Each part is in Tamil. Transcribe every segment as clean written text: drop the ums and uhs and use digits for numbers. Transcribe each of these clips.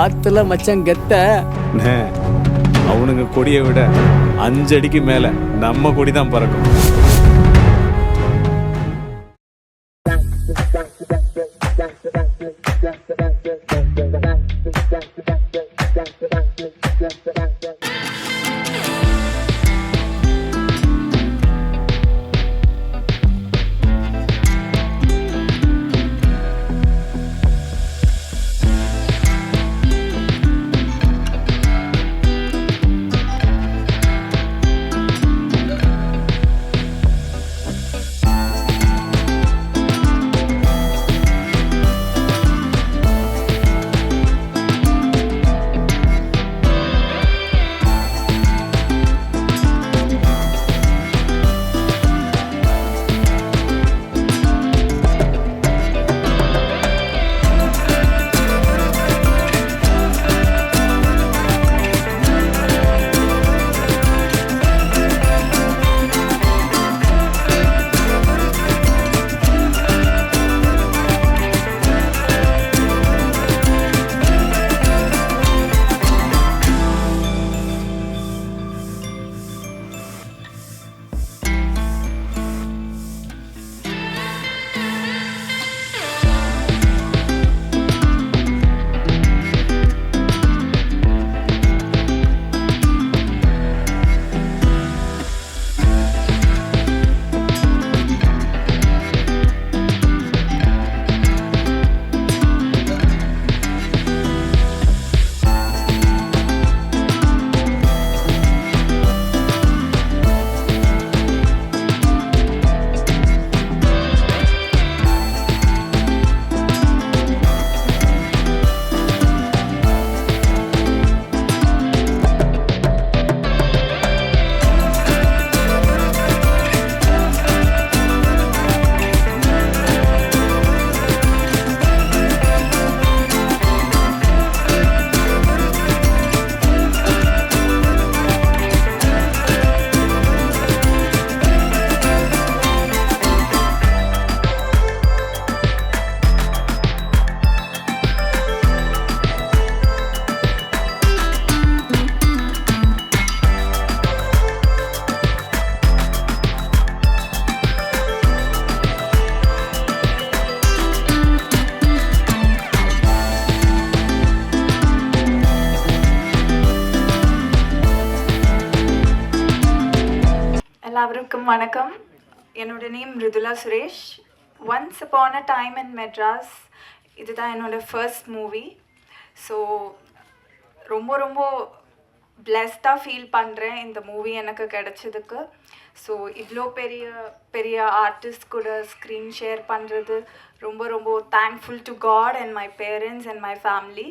ஆத்துல மச்சான் கெத்த அவனுங்க கொடியை விட 5 அடிக்கு மேல நம்ம கொடி தான் பறக்கும். எல்லாருக்கும் வணக்கம். என்னோட name Mridula Suresh. Once upon a time in Madras இதுதான் என்னோட ஃபர்ஸ்ட் மூவி. ஸோ ரொம்ப ரொம்ப பிளெஸ்டாக ஃபீல் பண்ணுறேன் இந்த மூவி எனக்கு கிடச்சதுக்கு. ஸோ இவ்வளோ பெரிய பெரிய ஆர்டிஸ்ட் கூட ஸ்க்ரீன் ஷேர் பண்ணுறது ரொம்ப ரொம்ப thankful to God and my parents and my family.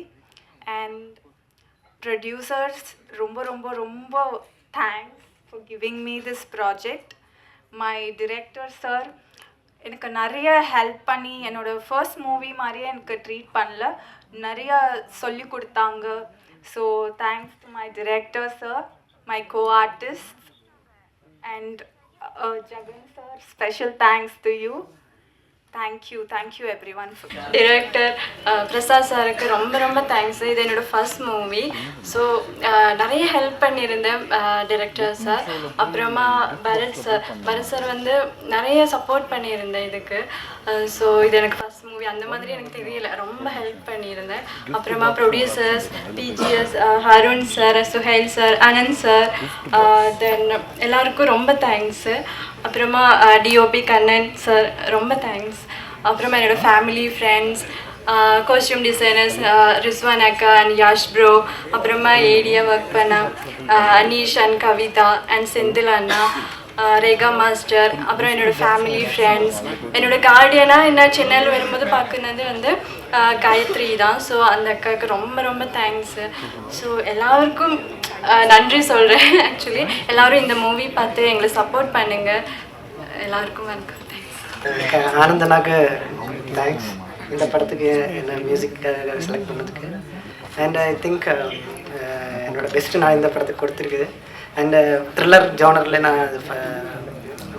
And producers ரொம்ப ரொம்ப ரொம்ப thanks for giving me this project. My director sir எனக்கு நிறைய ஹெல்ப் பண்ணி என்னோட ஃபர்ஸ்ட் மூவி மாதிரியே எனக்கு ட்ரீட் பண்ணல, நிறைய சொல்லி கொடுத்தாங்க. So thanks to my director sir, my co-artist and Jagan sir, special thanks to you. Thank you everyone. Director Prasad சாருக்கு ரொம்ப ரொம்ப தேங்க்ஸ். இது என்னோடய ஃபர்ஸ்ட் மூவி. ஸோ நிறைய ஹெல்ப் பண்ணியிருந்தேன் டிரெக்டர் சார். அப்புறமா பரத் சார் வந்து நிறைய சப்போர்ட் பண்ணியிருந்தேன் இதுக்கு. ஸோ இது எனக்கு ஃபர்ஸ்ட் மூவி, அந்த மாதிரி எனக்கு தெரியல, ரொம்ப ஹெல்ப் பண்ணியிருந்தேன். அப்புறமா producers BGS, Harun sir, Suhail sir, Anand sir, then எல்லாருக்கும் ரொம்ப தேங்க்ஸு. அப்புறமா டிஓபி கண்ணன் சார் ரொம்ப தேங்க்ஸ். அப்புறமா என்னோடய family, friends, costume designers Rizwan அக்கா அண்ட் யாஷ் ப்ரோ, அப்புறமா ஏடியாக ஒர்க் பண்ண அனீஷ் அண்ட் கவிதா அண்ட் செந்தில் அண்ணா, ரேகா மாஸ்டர், அப்புறம் என்னோடய ஃபேமிலி, ஃப்ரெண்ட்ஸ், என்னோடய கார்டியனாக என்ன சென்னையில் வரும்போது பார்க்குறது வந்து காயத்ரி தான். ஸோ அந்த அக்காவுக்கு ரொம்ப ரொம்ப தேங்க்ஸு. ஸோ எல்லாருக்கும் நன்றி சொல்கிறேன். ஆக்சுவலி எல்லோரும் இந்த மூவி பார்த்து எங்களை சப்போர்ட் பண்ணுங்கள். எல்லாருக்கும் வணக்கம். தேங்க்ஸ். ஆனந்தனாக்கு தேங்க்ஸ் இந்த படத்துக்கு என்ன மியூசிக் செலக்ட் பண்ணதுக்கு. அண்ட் ஐ திங்க் என்னோடய பெஸ்ட்டு நான் இந்த படத்துக்கு கொடுத்துருக்குது. அண்டு த்ரில்லர் ஜானரில் நான்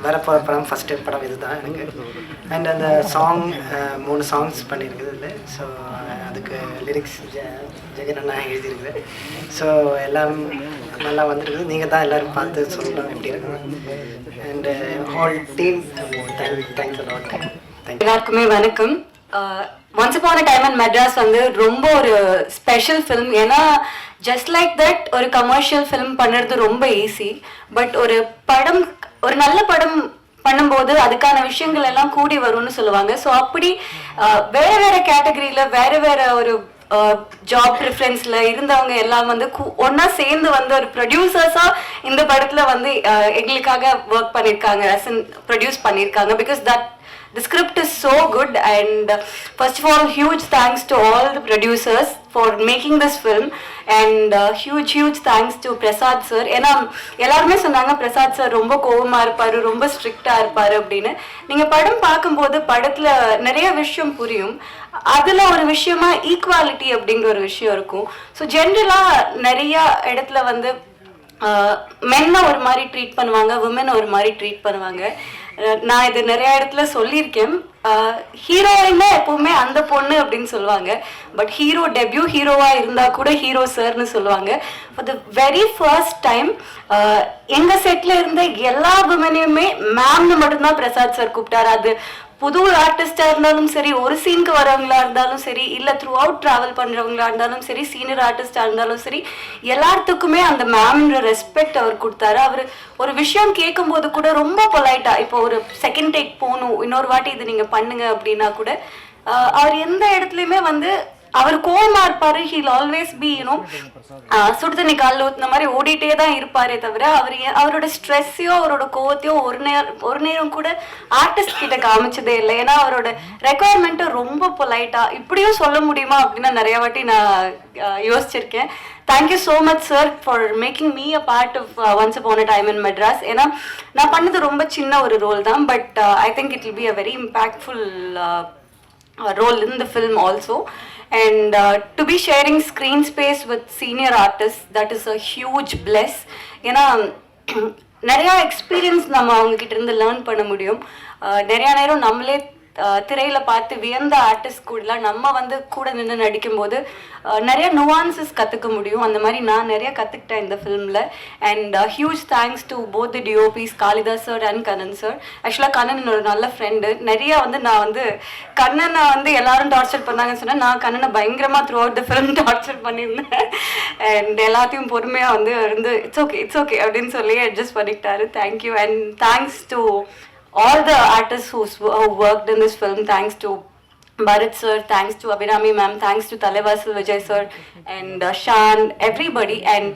வர போகிற படம் ஃபஸ்ட்டு படம் இது தான் எனக்கு. அண்ட் அந்த சாங் 3 சாங்ஸ் பண்ணியிருக்குது இல்லை. ஸோ அதுக்கு லிரிக்ஸ் ஜெகன் அண்ணா எழுதியிருக்குது. ஸோ எல்லாம் நல்லா வந்துருக்குது. நீங்கள் தான் எல்லோரும் பார்த்து சொல்லலாம் எப்படி இருக்குன்னு. And whole team thanks a lot. Thank you. எல்லாருக்குமே வணக்கம். Once upon a time in Madras வந்து ரொம்ப ஒரு ஸ்பெஷல் ஃபிலிம். ஏன்னா ஜஸ்ட் லைக் தட் ஒரு கமர்ஷியல் ஃபிலிம் பண்ணுறது ரொம்ப ஈஸி. பட் ஒரு படம், ஒரு நல்ல படம் பண்ணும்போது அதுக்கான விஷயங்கள் எல்லாம் கூடி வரும்னு சொல்லுவாங்க. ஸோ அப்படி வேற வேற கேட்டகரியில் வேற வேற ஒரு ஜாப் ப்ரிஃபரன்ஸில் இருந்தவங்க எல்லாம் வந்து ஒன்றா சேர்ந்து வந்து ஒரு ப்ரொடியூசர்ஸாக இந்த படத்தில் வந்து எங்களுக்காக ஒர்க் பண்ணியிருக்காங்க, ப்ரொடியூஸ் பண்ணியிருக்காங்க. Because that the script is so good, and first of all, huge thanks to all the producers for making this film, and huge thanks to Prasad sir. ஏன்னா எல்லாருமே சொன்னாங்க பிரசாத் சார் ரொம்ப கோவமா இருப்பாரு, ரொம்ப ஸ்ட்ரிக்டா இருப்பாரு அப்படின்னு. நீங்க படம் பார்க்கும்போது படத்துல நிறைய விஷயம் புரியும். அதுல ஒரு விஷயமா ஈக்குவாலிட்டி அப்படிங்கிற ஒரு விஷயம் இருக்கும். ஸோ ஜென்ரலா நிறைய இடத்துல வந்து மென்னை ஒரு மாதிரி ட்ரீட் பண்ணுவாங்க, விமனை ஒரு மாதிரி ட்ரீட் பண்ணுவாங்க. நான் இது நிறைய இடத்துல சொல்லியிருக்கேன். ஹீரோயின்னா எப்பவுமே அந்த பொண்ணு அப்படின்னு சொல்லுவாங்க. பட் ஹீரோ டெபியூ ஹீரோவா இருந்தா கூட ஹீரோ சார்னு சொல்லுவாங்க. For the very first time எங்க செட்ல இருந்த எல்லா விமனையுமே மேம்னு மட்டும்தான் பிரசாத் சார் கூப்பிட்டாரு. அது புது ஆர்டிஸ்டா இருந்தாலும் சரி, ஒரு சீனுக்கு வரவங்களா இருந்தாலும் சரி, இல்லை த்ரூ அவுட் ட்ராவல் பண்ணுறவங்களா இருந்தாலும் சரி, சீனியர் ஆர்டிஸ்டா இருந்தாலும் சரி, எல்லாத்துக்குமே அந்த மேம்ன்ற ரெஸ்பெக்ட் அவர் கொடுத்தாரு. அவர் ஒரு விஷயம் கேட்கும் போது கூட ரொம்ப பொலைட்டா, இப்போ ஒரு செகண்ட் டேக் போகணும், இன்னொரு வாட்டி இது நீங்க பண்ணுங்க அப்படின்னா கூட அவர் எந்த இடத்துலையுமே வந்து அவர் கோவமா இருப்பாரு. ஹீல் ஆல்வேஸ் பி சுடு தண்ணி காலில் ஊத்துன மாதிரி ஓடிட்டே தான் இருப்பாரே தவிர அவரோட ஸ்ட்ரெஸ்ஸையோ அவரோட கோவத்தையோ ஒரு நேரம் கூட ஆர்டிஸ்ட் கிட்ட காமிச்சதே இல்லை. ஏன்னா அவரோட ரெக்குவயர்மெண்ட்டை ரொம்ப பொலைட்டா இப்படியும் சொல்ல முடியுமா அப்படின்னு நிறைய வாட்டி நான் யோசிச்சிருக்கேன். Thank you so much sir for making me a part of once upon a time in Madras. ஏன்னா நான் பண்ணது ரொம்ப சின்ன ஒரு ரோல் தான். But I think it will be a very impactful role in the film also, and to be sharing screen space with senior artists, that is a huge bless. ஏன்னா நிறையா எக்ஸ்பீரியன்ஸ் நம்ம அவங்க கிட்ட இருந்து லேர்ன் பண்ண முடியும். நிறையா நேரம் நம்மளே திரையில பார்த்து வியந்த ஆர்டிஸ்ட் கூடலாம் நம்ம வந்து கூட நின்று நடிக்கும்போது நிறைய நுவான்சஸ் கற்றுக்க முடியும். அந்த மாதிரி நான் நிறைய கற்றுக்கிட்டேன் இந்த ஃபிலிமில். And huge thanks to both the DOPs Kalidas sir and Kannan sir. ஆக்சுவலாக கண்ணன் ஒரு நல்ல ஃப்ரெண்டு. நிறைய வந்து நான் வந்து கண்ணனை வந்து எல்லாரும் டார்ச்சர் பண்ணாங்கன்னு சொன்னேன். நான் கண்ணனை பயங்கரமாக throughout the film torture பண்ணியிருந்தேன். அண்ட் எல்லாத்தையும் பொறுமையாக வந்து இருந்து இட்ஸ் ஓகே அப்படின்னு சொல்லி அட்ஜஸ்ட் பண்ணிக்கிட்டாரு. Thank you. And thanks to all the artists who worked in this film. Thanks to Bharat sir, thanks to Abhinami ma'am, thanks to Talevasil Vijay sir, and Shan, everybody. And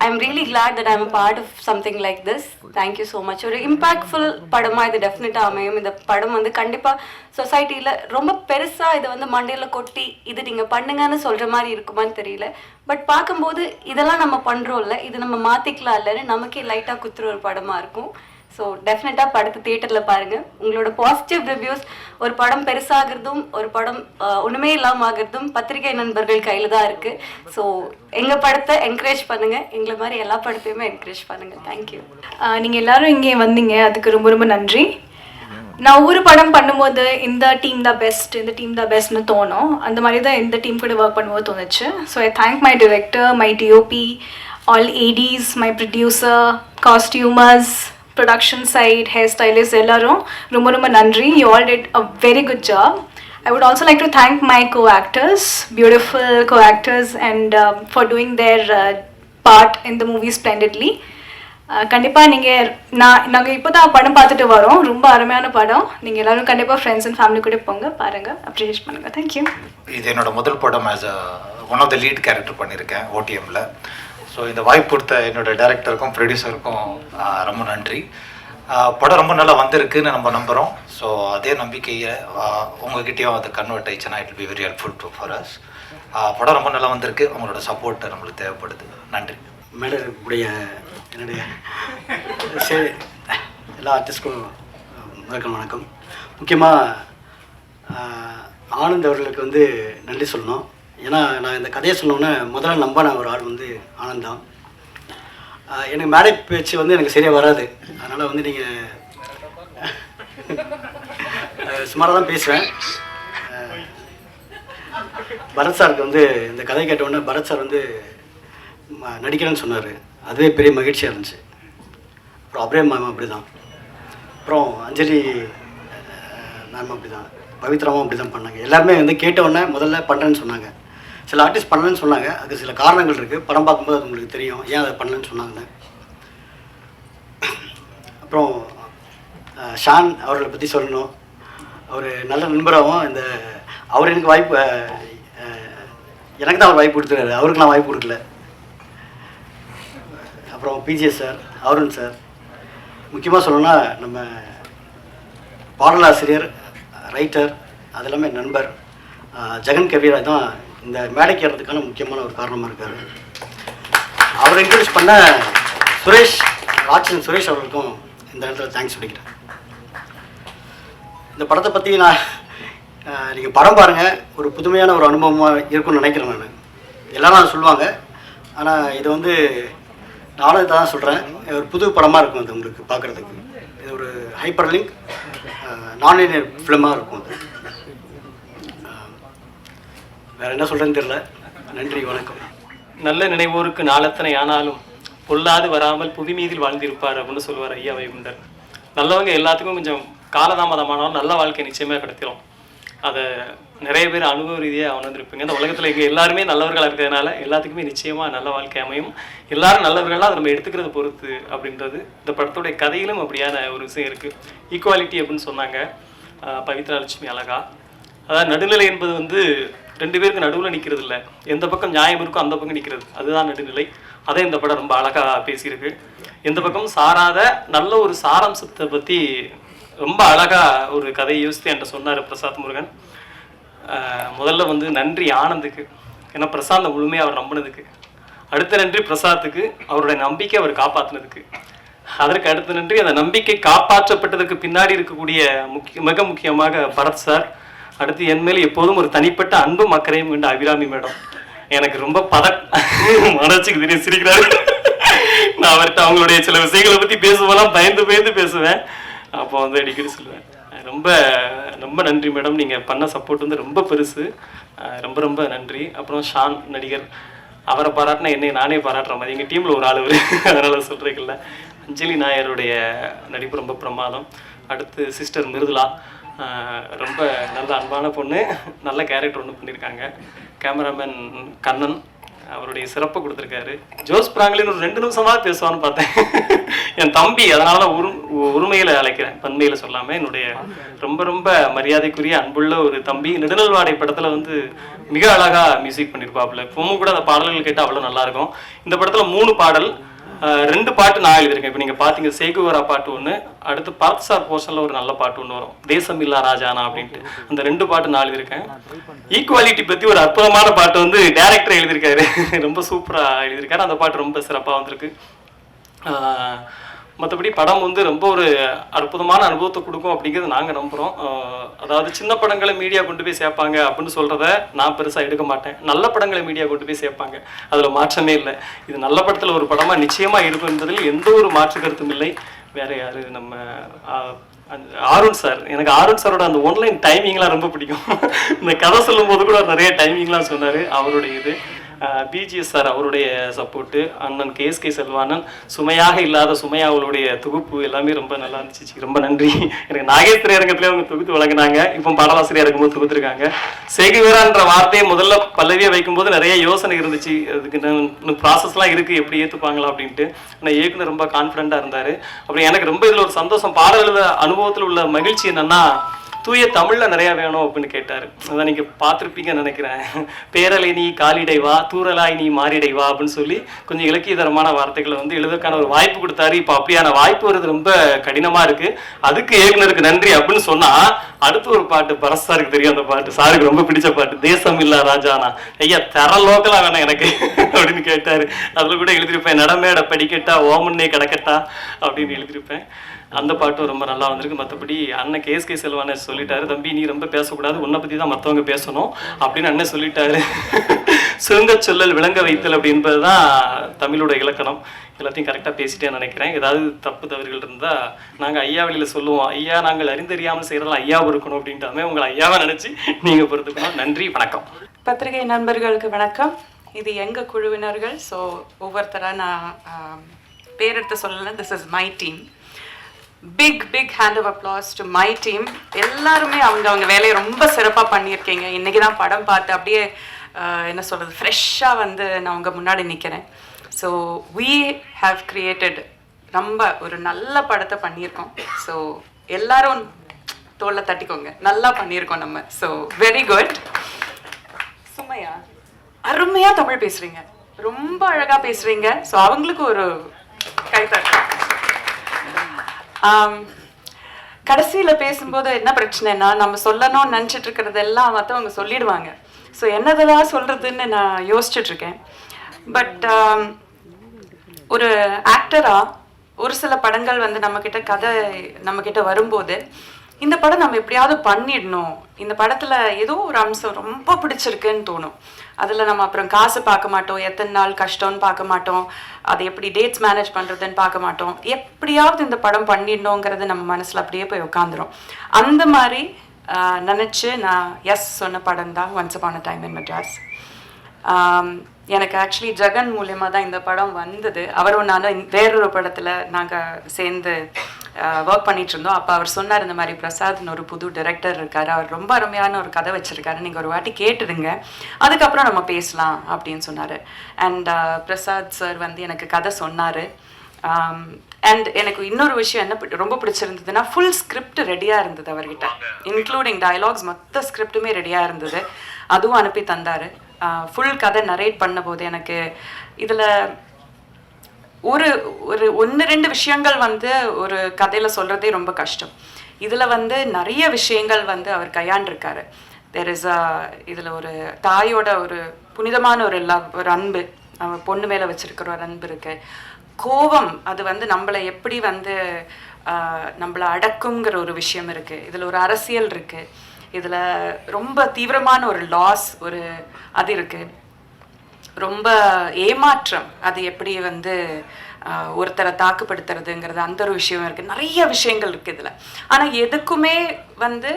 I'm really glad that I'm a part of something like this. Thank you so much. ஒரு இம்பாக்ட்ஃபுல் படமாக இது டெஃபினட்டாக அமையும். இந்த படம் வந்து கண்டிப்பாக சொசைட்டியில் ரொம்ப பெருசாக இதை வந்து மண்டையில் கொட்டி இது நீங்கள் பண்ணுங்கன்னு சொல்கிற மாதிரி இருக்குமான்னு தெரியல. பட் பார்க்கும்போது இதெல்லாம் நம்ம பண்ணுறோம்ல, இது நம்ம மாற்றிக்கலாம் இல்லைன்னு நமக்கே லைட்டாக குத்துற ஒரு படமாக இருக்கும். ஸோ டெஃபினட்டாக படத்தை தியேட்டரில் பாருங்கள். உங்களோட பாசிட்டிவ் ரிவ்யூஸ் ஒரு படம் பெருசாகிறதும் ஒரு படம் ஒன்றுமே இல்லாமல் ஆகிறதும் பத்திரிகை நண்பர்கள் கையில் தான் இருக்குது. ஸோ எங்கள் படத்தை என்கரேஜ் பண்ணுங்கள், எங்களை மாதிரி எல்லா படத்தையுமே என்கரேஜ் பண்ணுங்கள். தேங்க்யூ. நீங்கள் எல்லோரும் இங்கே வந்தீங்க, அதுக்கு ரொம்ப ரொம்ப நன்றி. நான் ஒவ்வொரு படம் பண்ணும்போது இந்த டீம் தான் பெஸ்ட்னு தோணும். அந்த மாதிரி தான் இந்த டீம் கூட ஒர்க் பண்ணும்போது தோணுச்சு. So I thank my director, my DOP, all ADs, my producer, costumers, production side, hairstylist, ellarum romba romba nandri. You all did a very good job. I would also like to thank my co-actors, beautiful co-actors, and for doing their part in the movie splendidly. கண்டிப்பா நீங்க நாங்க இப்போதான் படம் பார்த்துட்டு வரோம். ரொம்ப அருமையான படம். நீங்க எல்லாரும் கண்டிப்பா ஃப்ரெண்ட்ஸ் அண்ட் ஃபேமிலி கூட போங்க, பாருங்க, அப்ரிஷியேட் பண்ணுங்க. தேங்க்யூ. இது என்னோட முதல் படம். As one of the lead character பண்ணியிருக்கேன் ஓடிஎம்ல. ஸோ இந்த வாய்ப்பு கொடுத்த என்னோட டைரக்டருக்கும் ப்ரொடியூசருக்கும் ரொம்ப நன்றி. படம் ரொம்ப நல்லா வந்திருக்குன்னு நம்ம நம்புகிறோம். ஸோ அதே நம்பிக்கையை உங்ககிட்டயும் அதை கன்வெர்ட் ஆயிடுச்சுன்னா it be very helpful to for us. படம் ரொம்ப நல்லா வந்திருக்கு. உங்களோட சப்போர்ட் நம்மளுக்கு தேவைப்படுது. நன்றி. மேடருடைய என்னுடைய எல்லா ஆர்டிஸ்ட்க்கும் வணக்கம். முக்கியமாக ஆனந்த் அவர்களுக்கு வந்து நன்றி சொல்லணும். ஏன்னா நான் இந்த கதையை சொன்னோன்னே முதல்ல நம்பின ஒரு ஆள் வந்து ஆனந்த் தான். எனக்கு மேடை பேச்சு வந்து எனக்கு சரியாக வராது. அதனால் வந்து நீங்கள் சுமாராக தான் பேசுவேன். பரத் சாருக்கு வந்து இந்த கதை கேட்டவுடனே பரத் சார் வந்து நடிக்கிறேன்னு சொன்னார். அதுவே பெரிய மகிழ்ச்சியாக இருந்துச்சு. அப்புறம் அப்ரேம் மேம் அப்படி தான், அப்புறம் அஞ்சலி மேம் அப்படி தான், பவித்ராவும் அப்படி தான் பண்ணாங்க. எல்லாருமே வந்து கேட்டவுடனே முதல்ல பண்ணுறேன்னு சொன்னாங்க. சில ஆர்டிஸ்ட் பண்ணலன்னு சொன்னாங்க. அதுக்கு சில காரணங்கள் இருக்குது. படம் பார்க்கும்போது அது உங்களுக்கு தெரியும் ஏன் அதை பண்ணலன்னு சொன்னாங்கன்னு. அப்புறம் ஷான் அவர்களை பற்றி சொல்லணும். அவர் நல்ல நண்பராகவும் அவர் எனக்கு வாய்ப்பு எனக்கு தான் அவர் வாய்ப்பு கொடுத்துருக்காரு, அவருக்கு நான் வாய்ப்பு கொடுக்கல. அப்புறம் பிஜிஎஸ் சார், அருண் சார், முக்கியமாக சொல்லணும்னா நம்ம பாடலாசிரியர், ரைட்டர், அது எல்லாமே நண்பர் ஜெகன் கவிராஜ் தான் இந்த மேடைக்கு ஏறதுக்கான முக்கியமான ஒரு காரணமாக இருக்கார். அவரை என்கரேஜ் பண்ண சுரேஷ் அவர்களுக்கும் இந்த இடத்துல தேங்க்ஸ் சொல்லிக்கிறேன். இந்த படத்தை பற்றி நீங்கள் படம் பாருங்கள், ஒரு புதுமையான ஒரு அனுபவமாக இருக்கும்னு நினைக்கிறேன். நான் எல்லாரும் சொல்லுவாங்க, ஆனால் இது வந்து நானும் இதை தான் சொல்கிறேன், ஒரு புது படமாக இருக்கும் அது உங்களுக்கு பார்க்குறதுக்கு. இது ஒரு ஹைப்பர் லிங்க் நான்லீனியர் ஃபிலிமாக இருக்கும். அது வேறு என்ன சொல்கிறேன்னு தெரியல. நன்றி, வணக்கம். நல்ல நினைவோருக்கு நாளத்தனை ஆனாலும் பொல்லாது வராமல் புவி மீதில் வாழ்ந்திருப்பார் அப்படின்னு சொல்லுவார் ஐயா வைகுண்டர். நல்லவங்க எல்லாத்துக்கும் கொஞ்சம் காலதாமதமானாலும் நல்ல வாழ்க்கை நிச்சயமாக கிடைத்திரும். அதை நிறைய பேர் அனுபவ ரீதியாக உணர்ந்திருப்பீங்க. இந்த உலகத்தில் இங்கே எல்லாருமே நல்லவர்களாக இருக்கிறதுனால எல்லாத்துக்குமே நிச்சயமாக நல்ல வாழ்க்கை அமையும். எல்லாரும் நல்லவர்களாக அதை நம்ம எடுத்துக்கிறது பொறுத்து அப்படின்றது இந்த படத்துடைய கதையிலும் அப்படியான ஒரு விஷயம் இருக்குது. ஈக்குவாலிட்டி அப்படின்னு சொன்னாங்க பவித்ரா லட்சுமி அழகா. அதாவது நடுநிலை என்பது வந்து ரெண்டு பேருக்கு நடுவில் நிற்கிறது இல்லை, எந்த பக்கம் நியாயம் இருக்கோ அந்த பக்கம் நிற்கிறது, அதுதான் நடுநிலை. அதே இந்த படம் ரொம்ப அழகாக பேசியிருக்கு. எந்த பக்கம் சாராத நல்ல ஒரு சாராம்சத்தை பற்றி ரொம்ப அழகாக ஒரு கதையை யோசித்து என்கிட்ட சொன்னார் பிரசாத் முருகன். முதல்ல வந்து நன்றி ஆனந்துக்கு, ஏன்னா பிரசாந்தை முழுமையாக அவர் நம்பினதுக்கு. அடுத்த நன்றி பிரசாத்துக்கு, அவருடைய நம்பிக்கை அவர் காப்பாற்றினதுக்கு. அதற்கு அடுத்த நன்றி அந்த நம்பிக்கை காப்பாற்றப்பட்டதற்கு பின்னாடி இருக்கக்கூடிய மிக முக்கியமாக பரத் சார். அடுத்து என் மேலே எப்போதும் ஒரு தனிப்பட்ட அன்பும் அக்கறையும் கொண்ட அபிராமி மேடம். எனக்கு ரொம்ப மனசுக்கு தெரியும் சிரிக்கிறாரு. நான் அவர்கிட்ட அவங்களுடைய சில விஷயங்களை பற்றி பேசுவோம்லாம் பயந்து பேசுவேன். அப்போ வந்து அடிக்கடி சொல்லுவேன், ரொம்ப ரொம்ப நன்றி மேடம், நீங்கள் பண்ண சப்போர்ட் வந்து ரொம்ப பெருசு, ரொம்ப ரொம்ப நன்றி. அப்புறம் ஷான் நடிகர், அவரை பாராட்டினா என்னை நானே பாராட்டுற மாதிரி எங்கள் டீமில் ஒரு ஆள் அவர், அதனால் சொல்கிறீங்கல்ல. அஞ்சலி நாயருடைய நடிப்பு ரொம்ப பிரமாதம். அடுத்து சிஸ்டர் மிருதுலா, ரொம்ப நல்ல அன்பான பொண்ணு, நல்ல கேரக்டர் ஒன்று பண்ணியிருக்காங்க. கேமராமேன் கண்ணன் அவருடைய சிறப்பை கொடுத்துருக்காரு. ஜோஸ் பிராங்கலின் ஒரு 2 நிமிஷமாக பேசுவான்னு பார்த்தேன். என் தம்பி, அதனால உரிமையில் அழைக்கிறேன், பன்மையில் சொல்லாமல். என்னுடைய ரொம்ப ரொம்ப மரியாதைக்குரிய அன்புள்ள ஒரு தம்பி. நெடுநல்வாடை படத்தில் வந்து மிக அழகாக மியூசிக் பண்ணியிருப்பாப்புல. இப்பவும் கூட அந்த பாடல்கள் கேட்டால் அவ்வளோ நல்லாயிருக்கும். இந்த படத்தில் 3 பாடல், 2 பாட்டு நான் எழுதியிருக்கேன். இப்போ நீங்கள் பார்த்தீங்க சேகுவரா பாட்டு ஒன்று, அடுத்து பார்த் சார் போர்ஷனில் ஒரு நல்ல பாட்டு ஒன்று வரும், தேசம் இல்லா ராஜானா அப்படின்ட்டு. அந்த 2 பாட்டு நான் எழுதியிருக்கேன். ஈக்குவாலிட்டி பற்றி ஒரு அற்புதமான பாட்டு வந்து டைரக்டர் எழுதியிருக்காரு, ரொம்ப சூப்பராக எழுதியிருக்காரு. அந்த பாட்டு ரொம்ப சிறப்பாக வந்திருக்கு. மற்றபடி படம் வந்து ரொம்ப ஒரு அற்புதமான அனுபவத்தை கொடுக்கும் அப்படிங்கிறது நாங்கள் நம்புகிறோம். அதாவது சின்ன படங்களை மீடியா கொண்டு போய் சேர்ப்பாங்க அப்படின்னு சொல்கிறத நான் பெருசாக எடுக்க மாட்டேன். நல்ல படங்களை மீடியா கொண்டு போய் சேர்ப்பாங்க, அதில் மாற்றமே இல்லை. இது நல்ல படத்தில் ஒரு படமாக நிச்சயமாக இருக்கும் என்பதில் எந்த ஒரு மாற்று கருத்தும் இல்லை. வேறு யார், நம்ம அருண் சார். எனக்கு அருண் சாரோட அந்த ஒன்லைன் டைமிங்லாம் ரொம்ப பிடிக்கும். இந்த கதை சொல்லும் போது கூட நிறைய டைமிங்லாம் சொன்னார். அவருடைய இது பிஜிஎஸ் சார், அவருடைய சப்போர்ட்டு, அண்ணன் கேஎஸ்கே செல்வானன், சுமையாக இல்லாத சுமையாவளுடைய தொகுப்பு எல்லாமே ரொம்ப நல்லா இருந்துச்சு. ரொம்ப நன்றி. எனக்கு நாகேஸ்வரி அரங்கத்திலே அவங்க தொகுத்து வழங்கினாங்க, இப்போ பாடலாசிரியர் இருக்கும்போது தொகுத்துருக்காங்க. சேகுவேரான்ற வார்த்தையை முதல்ல பல்லவியை வைக்கும்போது நிறைய யோசனை இருந்துச்சு, அதுக்கு இன்னும் ப்ராசஸ்லாம் இருக்குது, எப்படி ஏற்றுப்பாங்களா அப்படின்ட்டு. ஆனால் இயக்குனர் ரொம்ப கான்ஃபிடண்ட்டாக இருந்தார். அப்புறம் எனக்கு ரொம்ப இதில் ஒரு சந்தோஷம், பாடல் எழுத அனுபவத்தில் உள்ள மகிழ்ச்சி என்னென்னா, தூய தமிழில் நிறையா வேணும் அப்படின்னு கேட்டார். அதான் நீங்கள் பார்த்துருப்பீங்கன்னு நினைக்கிறேன். பேரலை நீ காலிடைவா, தூரலாய் நீ மாறிடைவா அப்படின்னு சொல்லி கொஞ்சம் இலக்கியதரமான வார்த்தைகளை வந்து எழுதுறதுக்கான ஒரு வாய்ப்பு கொடுத்தாரு. இப்போ அப்படியான வாய்ப்பு வருது ரொம்ப கடினமாக இருக்குது. அதுக்கு இயக்குனருக்கு நன்றி அப்படின்னு சொன்னால், அடுத்து ஒரு பாட்டு பரத் சாருக்கு தெரியும். அந்த பாட்டு சாருக்கு ரொம்ப பிடிச்ச பாட்டு, தேசம் இல்லா ராஜானா. ஐயா தர லோக்கலாக வேணாம் எனக்கு அப்படின்னு கேட்டார். அதில் கூட எழுதியிருப்பேன், நடமேட படிக்கட்டா ஓமன்னே கிடக்கட்டா அப்படின்னு எழுதியிருப்பேன். அந்த பாட்டும் ரொம்ப நல்லா வந்திருக்கு. மற்றபடி அண்ணன் கேஎஸ்கே செல்வானே சொல்லிட்டாரு, தம்பி நீ ரொம்ப பேசக்கூடாது, உன்னை பற்றி தான் மற்றவங்க பேசணும் அப்படின்னு அண்ணன் சொல்லிட்டாரு. சுருங்க சொல்லல் விளங்க வைத்தல் அப்படின்றது தான் தமிழோட இலக்கணம். எல்லாத்தையும் கரெக்டாக பேசிட்டேன்னு நினைக்கிறேன். ஏதாவது தப்பு தவறுகள் இருந்தால் நாங்கள் ஐயா வழியில் சொல்லுவோம். ஐயா நாங்கள் அறிந்தறியாமல் செய்கிறதெல்லாம் ஐயாவும் இருக்கணும் அப்படின்ட்டு, உங்களை ஐயாவை நினச்சி நீங்கள் பொறுத்துக்கணும். நன்றி, வணக்கம். பத்திரிகை நண்பர்களுக்கு வணக்கம். இது எங்கள் குழுவினர்கள். ஸோ ஒவ்வொருத்தராக நான் பேரெடுத்து சொல்லலாம். This is my team. Big hand of applause to my team. எல்லாருமே அவங்க வேலையை ரொம்ப சிறப்பாக பண்ணியிருக்கீங்க. இன்றைக்கி தான் படம் பார்த்து அப்படியே என்ன சொல்கிறது, ஃப்ரெஷ்ஷாக வந்து நான் உங்கள் முன்னாடி நிற்கிறேன். ஸோ we have created ரொம்ப ஒரு நல்ல படத்தை பண்ணியிருக்கோம். ஸோ எல்லாரும் தோலை தட்டிக்கோங்க, நல்லா பண்ணியிருக்கோம் நம்ம. So very good. சுமையா அருமையாக தமிழ் பேசுகிறீங்க, ரொம்ப அழகாக பேசுகிறீங்க. ஸோ அவங்களுக்கு ஒரு கைத்தட்டு. கடைசியில் பேசும்போது என்ன பிரச்சனைனா, நம்ம சொல்லணும்னு நினச்சிட்டு இருக்கிறதெல்லாம் மற்றவங்க சொல்லிடுவாங்க. ஸோ என்னதெல்லாம் சொல்கிறதுன்னு நான் யோசிச்சுட்ருக்கேன். பட் ஒரு ஆக்டராக ஒரு சில படங்கள் வந்து நம்மக்கிட்ட வரும்போது இந்த படம் நம்ம எப்படியாவது பண்ணிடணும், இந்த படத்தில் ஏதோ ஒரு அம்சம் ரொம்ப பிடிச்சிருக்குன்னு தோணும். அதில் நம்ம அப்புறம் காசு பார்க்க மாட்டோம், எத்தனை நாள் கஷ்டம்னு பார்க்க மாட்டோம், அதை எப்படி டேட்ஸ் மேனேஜ் பண்ணுறதுன்னு பார்க்க மாட்டோம். எப்படியாவது இந்த படம் பண்ணிடணுங்கிறது நம்ம மனசில் அப்படியே போய் உட்காந்துரும். அந்த மாதிரி நினச்சி நான் எஸ் சொன்ன படம் தான் once upon a time in Madras. எனக்கு ஆக்சுவலி ஜெகன் மூலியமாக தான் இந்த படம் வந்தது. அவரும் நானும் வேறொரு படத்தில் நாங்கள் சேர்ந்து ஒர்க் பண்ணிட்டு இருந்தோம். அப்போ அவர் சொன்னார், இந்த மாதிரி பிரசாத்னு ஒரு புது டைரக்டர் இருக்கார், அவர் ரொம்ப அருமையான ஒரு கதை வச்சுருக்காரு, நீங்கள் ஒரு வாட்டி கேட்டுடுங்க, அதுக்கப்புறம் நம்ம பேசலாம் அப்படின்னு சொன்னார். அண்ட் பிரசாத் சார் வந்து எனக்கு கதை சொன்னார். அண்ட் எனக்கு இன்னொரு விஷயம் என்ன ரொம்ப பிடிச்சிருந்ததுன்னா, ஃபுல் ஸ்கிரிப்ட் ரெடியாக இருந்தது அவர்கிட்ட, இன்க்ளூடிங் டயலாக்ஸ், மொத்த ஸ்கிரிப்டுமே ரெடியாக இருந்தது. அதுவும் அனுப்பி தந்தார். ஃபுல் கதை நரேட் பண்ண போது எனக்கு இதில் ஒரு ஒரு 1-2 விஷயங்கள் வந்து ஒரு கதையில் சொல்கிறதே ரொம்ப கஷ்டம். இதில் வந்து நிறைய விஷயங்கள் வந்து அவர் கையாண்டிருக்காரு. தேர் இஸ் இதில் ஒரு தாயோட ஒரு புனிதமான ஒரு லவ், ஒரு அன்பு, அவன் பொண்ணு மேலே வச்சுருக்கிற ஒரு அன்பு இருக்குது. கோபம், அது வந்து நம்மளை எப்படி வந்து நம்மளை அடக்குங்கிற ஒரு விஷயம் இருக்குது. இதில் ஒரு அரசியல் இருக்குது. இதில் ரொம்ப தீவிரமான ஒரு லாஸ் ஒரு அது இருக்குது. ரொம்ப ஏமாற்றம், அது எப்படி வந்து ஒருத்தரை தாக்குப்படுத்துறதுங்கிறது அந்த ஒரு விஷயம் இருக்குது. நிறைய விஷயங்கள் இருக்குது இதில். ஆனால் எதுக்குமே வந்து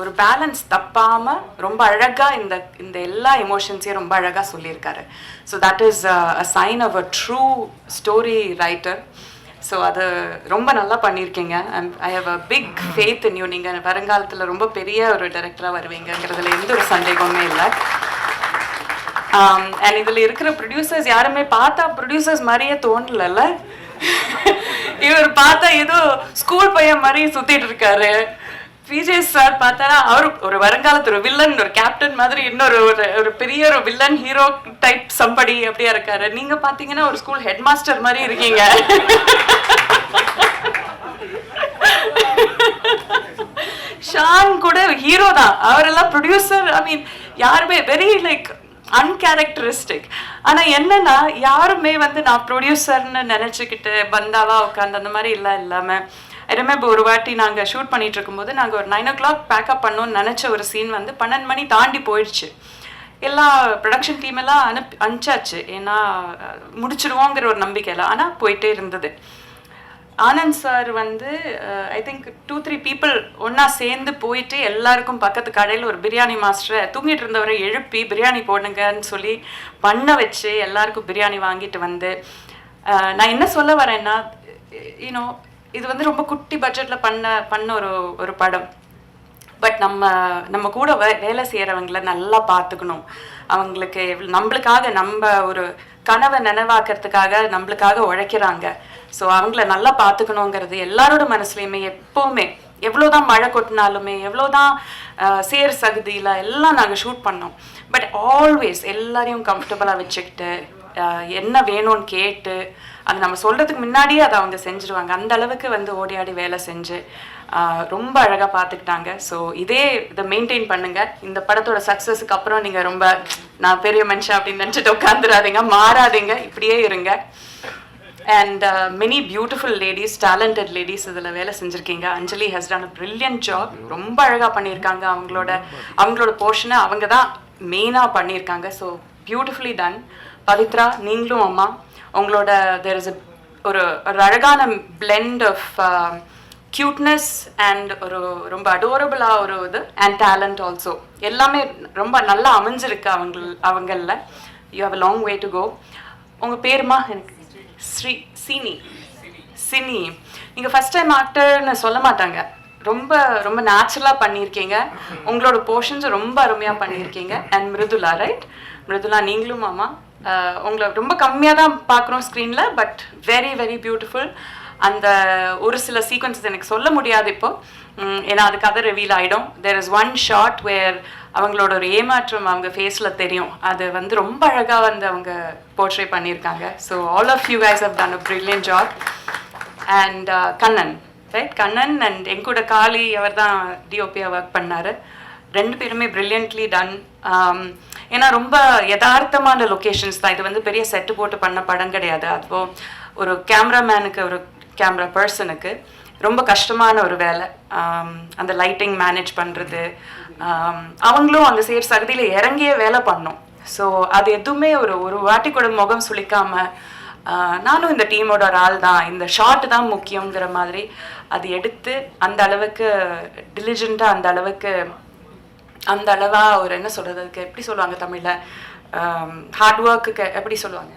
ஒரு பேலன்ஸ் தப்பாமல் ரொம்ப அழகாக இந்த எல்லா எமோஷன்ஸையும் ரொம்ப அழகாக சொல்லியிருக்காரு. So that is a sign of a true story writer. So அது ரொம்ப நல்லா பண்ணியிருக்கீங்க. I have a big faith in you. நீங்கள் வருங்காலத்தில் ரொம்ப பெரிய ஒரு டைரக்டராக வருவீங்கிறதுல எந்த ஒரு சந்தேகமே இல்லை. அண்ட் இதில் இருக்கிற ப்ரொடியூசர்ஸ் யாருமே பார்த்தா ப்ரொடியூசர்ஸ் மாதிரியே தோணலல்ல. இவர் பார்த்தா ஏதோ ஸ்கூல் பையன் மாதிரி சுற்றிட்டு இருக்காரு. விஜய் சார் பார்த்தா அவர் ஒரு வருங்காலத்து ஒரு வில்லன், ஒரு கேப்டன் மாதிரி, இன்னொரு ஒரு பெரிய ஒரு வில்லன் ஹீரோ டைப் சம்படி அப்படியா இருக்காரு. நீங்கள் பார்த்தீங்கன்னா ஒரு ஸ்கூல் ஹெட் மாஸ்டர் மாதிரி இருக்கீங்க. ஷான் கூட ஹீரோ தான், அவரெல்லாம் ப்ரொடியூசர். ஐ மீன் யாருமே வெரி லைக் அன்கேரக்டரிஸ்டிக். ஆனால் என்னன்னா யாருமே வந்து நான் ப்ரொடியூசர்னு நினச்சிக்கிட்டு பந்தாவா உட்காந்து அந்த மாதிரி இல்லாமல் ஐ ரிமெம்பர் ஒரு வாட்டி நாங்கள் ஷூட் பண்ணிட்டு இருக்கும்போது நாங்கள் ஒரு 9 o'clock பேக்கப் பண்ணோன்னு நினச்ச ஒரு சீன் வந்து 12 மணி தாண்டி போயிடுச்சு. எல்லா ப்ரொடக்ஷன் டீம் எல்லாம் அனுப்பிச்சாச்சு, ஏன்னா முடிச்சிடுவோங்கிற ஒரு நம்பிக்கையில். ஆனால் போயிட்டே இருந்தது. ஆனந்த் சார் வந்து ஐ திங்க் 2-3 பீப்புள் ஒன்றா சேர்ந்து போயிட்டு எல்லாருக்கும் பக்கத்து கடையில் ஒரு பிரியாணி மாஸ்டரை தூங்கிட்டு இருந்தவரை எழுப்பி பிரியாணி போடுங்கன்னு சொல்லி பண்ண வச்சு எல்லாருக்கும் பிரியாணி வாங்கிட்டு வந்து, நான் என்ன சொல்ல வரேன்னா, யூனோ இது வந்து ரொம்ப குட்டி பட்ஜெட்டில் பண்ண ஒரு படம். பட் நம்ம கூட வேலை செய்கிறவங்கள நல்லா பார்த்துக்கணும். அவங்களுக்கு நம்மளுக்காக நம்ம ஒரு கனவை நினைவாக்கிறதுக்காக நம்மளுக்காக உழைக்கிறாங்க. ஸோ அவங்கள நல்லா பார்த்துக்கணுங்கிறது எல்லாரோட மனசுலையுமே எப்போவுமே. எவ்வளோதான் மழை கொட்டினாலுமே, எவ்வளோதான் சேர் சகுதியில் எல்லாம் நாங்கள் ஷூட் பண்ணோம். பட் ஆல்வேஸ் எல்லாரையும் கம்ஃபர்டபுளாக வச்சுக்கிட்டு என்ன வேணும்னு கேட்டு அது நம்ம சொல்கிறதுக்கு முன்னாடியே அதை அவங்க செஞ்சுருவாங்க. அந்த அளவுக்கு வந்து ஓடி ஆடி வேலை செஞ்சு ரொம்ப அழகாக பார்த்துக்கிட்டாங்க. ஸோ இதை மெயின்டைன் பண்ணுங்கள். இந்த படத்தோட சக்ஸஸுக்கு அப்புறம் நீங்கள் ரொம்ப நான் பெரிய மனுஷன் அப்படின்னு நினச்சிட்டு உட்காந்துடாதீங்க, மாறாதீங்க, இப்படியே இருங்க. And many beautiful ladies, talented ladies இதில் வேலை செஞ்சுருக்கீங்க. Anjali has done a brilliant job, ரொம்ப அழகாக பண்ணியிருக்காங்க. அவங்களோட போர்ஷனை அவங்க தான் மெயினாக பண்ணியிருக்காங்க. So beautifully done. பவித்ரா, நீங்களும் அம்மா, உங்களோட தேர் இஸ் ஒரு அழகான பிளெண்ட் ஆஃப் க்யூட்னஸ் அண்ட் ஒரு ரொம்ப அடோரபிளாக ஒரு இது அண்ட் டேலண்ட் ஆல்சோ எல்லாமே ரொம்ப நல்லா அமைஞ்சிருக்கு அவங்களில். You have a long way to go. உங்கள் பேருமா? எனக்கு சினி. நீங்கள் ஃபஸ்ட் டைம் ஆக்டர்னு சொல்ல மாட்டாங்க, ரொம்ப ரொம்ப நேச்சுரலாக பண்ணியிருக்கீங்க. உங்களோட போர்ஷன்ஸ் ரொம்ப அருமையாக பண்ணியிருக்கீங்க. And Mridula, right? மிருதுலா, நீங்களும் மாமா உங்களை ரொம்ப கம்மியாக தான் பார்க்குறோம் ஸ்க்ரீனில், பட் வெரி வெரி பியூட்டிஃபுல். அந்த ஒரு சில சீக்வன்சஸ் எனக்கு சொல்ல முடியாது இப்போ, ஏன்னா அது கதை ரிவீல் ஆகிடும். தேர் இஸ் ஒன் ஷார்ட் வேர் அவங்களோட ஒரு ஏமாற்றம் அவங்க ஃபேஸில் தெரியும். அது வந்து ரொம்ப அழகாக வந்து அவங்க போர்ட்ரே பண்ணியிருக்காங்க. So all of you guys have done a brilliant job. And Kannan, right? Kannan and எங்கூட காளி அவர் தான் டிஓபியாக ஒர்க் பண்ணார். ரெண்டு பேருமே ப்ரில்லியன்ட்லி டன். ஏன்னா ரொம்ப யதார்த்தமான லொக்கேஷன்ஸ் தான். இது வந்து பெரிய செட்டு போட்டு பண்ண படம் கிடையாது. அதுவோ ஒரு கேமராமேனுக்கு, ஒரு கேமரா பர்சனுக்கு ரொம்ப கஷ்டமான ஒரு வேலை. அந்த லைட்டிங் மேனேஜ் பண்ணுறது, அவங்களும் அந்த சேர் சகதியில் இறங்கியே வேலை பண்ணோம். ஸோ அது எதுவுமே ஒரு வாட்டி கூட முகம் சுளிக்காமல், நானும் இந்த டீமோட ஒரு ஆள் தான், இந்த ஷார்ட் தான் முக்கியங்கிற மாதிரி அது எடுத்து அந்த அளவுக்கு டிலிஜெண்ட்டாக, அந்த அளவாக ஒரு என்ன சொல்கிறது, அதுக்கு எப்படி சொல்லுவாங்க தமிழில், ஹார்ட் ஒர்க்குக்கு எப்படி சொல்லுவாங்க,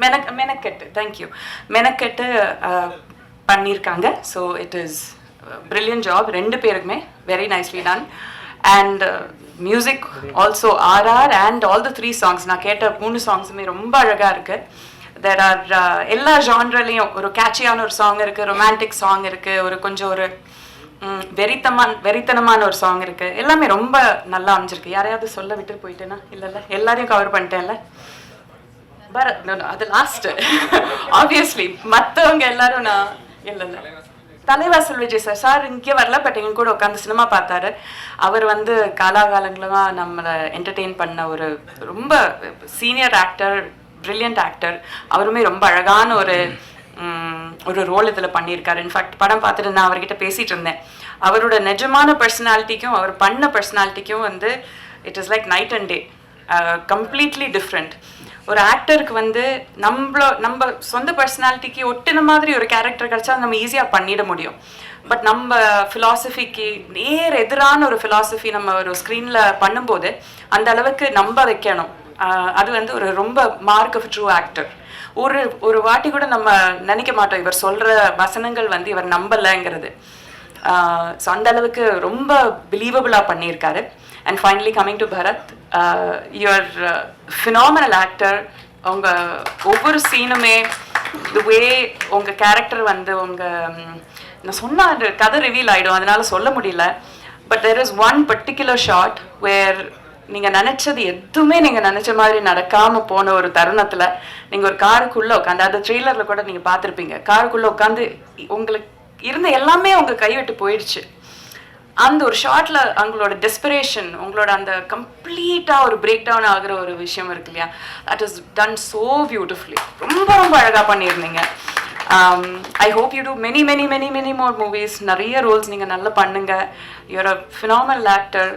மெனக்கெட்டு, தேங்க்யூ, மெனக்கெட்டு பண்ணியிருக்காங்க. So it is brilliant job ரெண்டு பேருக்குமே, very nicely ton. And music also RR and all the 3 songs, நான் கேட்ட 3 சாங்ஸுமே ரொம்ப அழகாக இருக்குது. தேர் ஆர் எல்லா ஜான்ரலையும் ஒரு கேட்சியான ஒரு சாங் இருக்குது, ரொமான்டிக் சாங் இருக்குது, ஒரு கொஞ்சம் ஒரு வெறித்தனமான ஒரு சாங் இருக்குது. எல்லாமே ரொம்ப நல்லா அமைஞ்சிருக்கு. யாரையாவது சொல்ல விட்டு போயிட்டேன்னா? இல்லை, எல்லாரையும் கவர் பண்ணிட்டேன்ல. அது லாஸ்ட்டு ஆப்வியஸ்லி. மற்றவங்க எல்லாரும் நான் இல்லை தலைவாசல் விஜய் சார் இங்கே வரல, பட் எங்க கூட உட்காந்து சினிமா பார்த்தாரு. அவர் வந்து காலாகாலங்களாக நம்மளை என்டர்டெயின் பண்ண ஒரு ரொம்ப சீனியர் ஆக்டர், பிரில்லியன்ட் ஆக்டர். அவருமே ரொம்ப அழகான ஒரு ரோல் இதில் பண்ணியிருக்காரு. இன்ஃபேக்ட் படம் பார்த்துட்டு நான் அவர்கிட்ட பேசிகிட்டு இருந்தேன். அவரோட நிஜமான பர்சனாலிட்டிக்கும் அவர் பண்ண பர்சனாலிட்டிக்கும் வந்து it is like night and day, completely different. ஒரு ஆக்டருக்கு வந்து நம்ம சொந்த பர்சனாலிட்டிக்கு ஒட்டின மாதிரி ஒரு கேரக்டர் கிடச்சா நம்ம ஈஸியாக பண்ணிட முடியும். பட் நம்ம ஃபிலாசபிக்கு நேர் எதிரான ஒரு ஃபிலாசபி நம்ம ஒரு ஸ்க்ரீனில் பண்ணும்போது அந்த அளவுக்கு நம்ப வைக்கணும். அது வந்து ஒரு ரொம்ப மார்க் ஆஃப் ட்ரூ ஆக்டர். ஒரு வாட்டி கூட நம்ம நினைக்க மாட்டோம் இவர் சொல்கிற வசனங்கள் வந்து இவர் நம்பலைங்கிறது. ஸோ அந்த அளவுக்கு ரொம்ப பிலீவபிளாக பண்ணியிருக்காரு. And finally coming to Bharath, your phenomenal actor. உங்கள் ஒவ்வொரு சீனுமே தி வே உங்கள் கேரக்டர் வந்து நான் சொன்னால் அது கதை ரிவீல் ஆகிடும், அதனால சொல்ல முடியல. But there is one particular shot where நீங்கள் நினச்சது எதுவுமே நீங்கள் நினச்ச மாதிரி நடக்காமல் போன ஒரு தருணத்தில் நீங்கள் ஒரு காருக்குள்ளே உட்காந்து, அந்த ட்ரெய்லரில் கூட நீங்கள் பார்த்துருப்பீங்க, காருக்குள்ளே உட்காந்து உங்களுக்கு இருந்த எல்லாமே உங்கள் கைவிட்டு போயிடுச்சு. அந்த ஒரு ஷார்ட்ல அவங்களோட டெஸ்பிரேஷன், உங்களோட அந்த கம்ப்ளீட்டாக ஒரு பிரேக் டவுன் ஆகிற ஒரு விஷயம் இருக்கு இல்லையா, that is done so beautifully. ரொம்ப ரொம்ப அழகாக பண்ணியிருந்தீங்க. I hope you do many many many many more movies. நிறைய ரோல்ஸ் நீங்கள் நல்லா பண்ணுங்க. You're a phenomenal actor.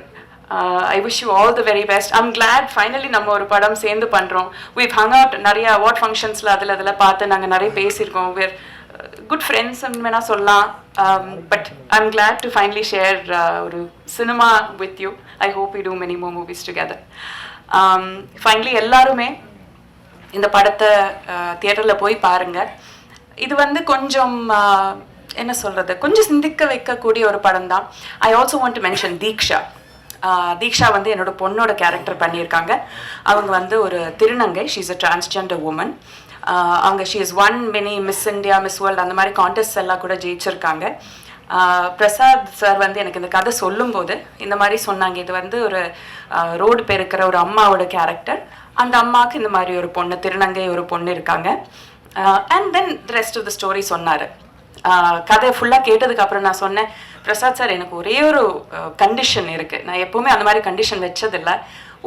I wish you all the very best. I'm glad finally நம்ம ஒரு படம் சேர்ந்து பண்ணுறோம். வீவ் ஹங் அவுட் நிறைய அவார்ட் ஃபங்க்ஷன்ஸில் அதில் பார்த்து நாங்கள் நிறைய பேசியிருக்கோம். வேர் குட் ஃப்ரெண்ட்ஸ் வேணா சொல்லலாம். But I'm glad to finally share ஒரு cinema with you. I hope you do many more movies together. Finally எல்லாருமே இந்த படத்தை தியேட்டரில் போய் பாருங்கள். இது வந்து கொஞ்சம் என்ன சொல்கிறது, கொஞ்சம் சிந்திக்க வைக்கக்கூடிய ஒரு படம் தான். I also want to mention Deeksha வந்து என்னோட பொண்ணோட கேரக்டர் பண்ணியிருக்காங்க. அவங்க வந்து ஒரு திருநங்கை, she is a transgender woman. அவங்க she is one many Miss India, Miss World அந்த மாதிரி கான்டெஸ்ட் எல்லாம் கூட ஜெயிச்சிருக்காங்க. பிரசாத் சார் வந்து எனக்கு இந்த கதை சொல்லும்போது இந்த மாதிரி சொன்னாங்க, இது வந்து ஒரு ரோடு பெருக்கிற ஒரு அம்மாவோட கேரக்டர். அந்த அம்மாவுக்கு இந்த மாதிரி ஒரு பொண்ணு, திருநங்கை ஒரு பொண்ணு இருக்காங்க. And then rest of the story சொன்னார். கதை ஃபுல்லாக கேட்டதுக்கப்புறம் நான் சொன்னேன், பிரசாத் சார் எனக்கு ஒரே ஒரு கண்டிஷன் இருக்குது. நான் எப்போவுமே அந்த மாதிரி கண்டிஷன் வச்சதில்லை.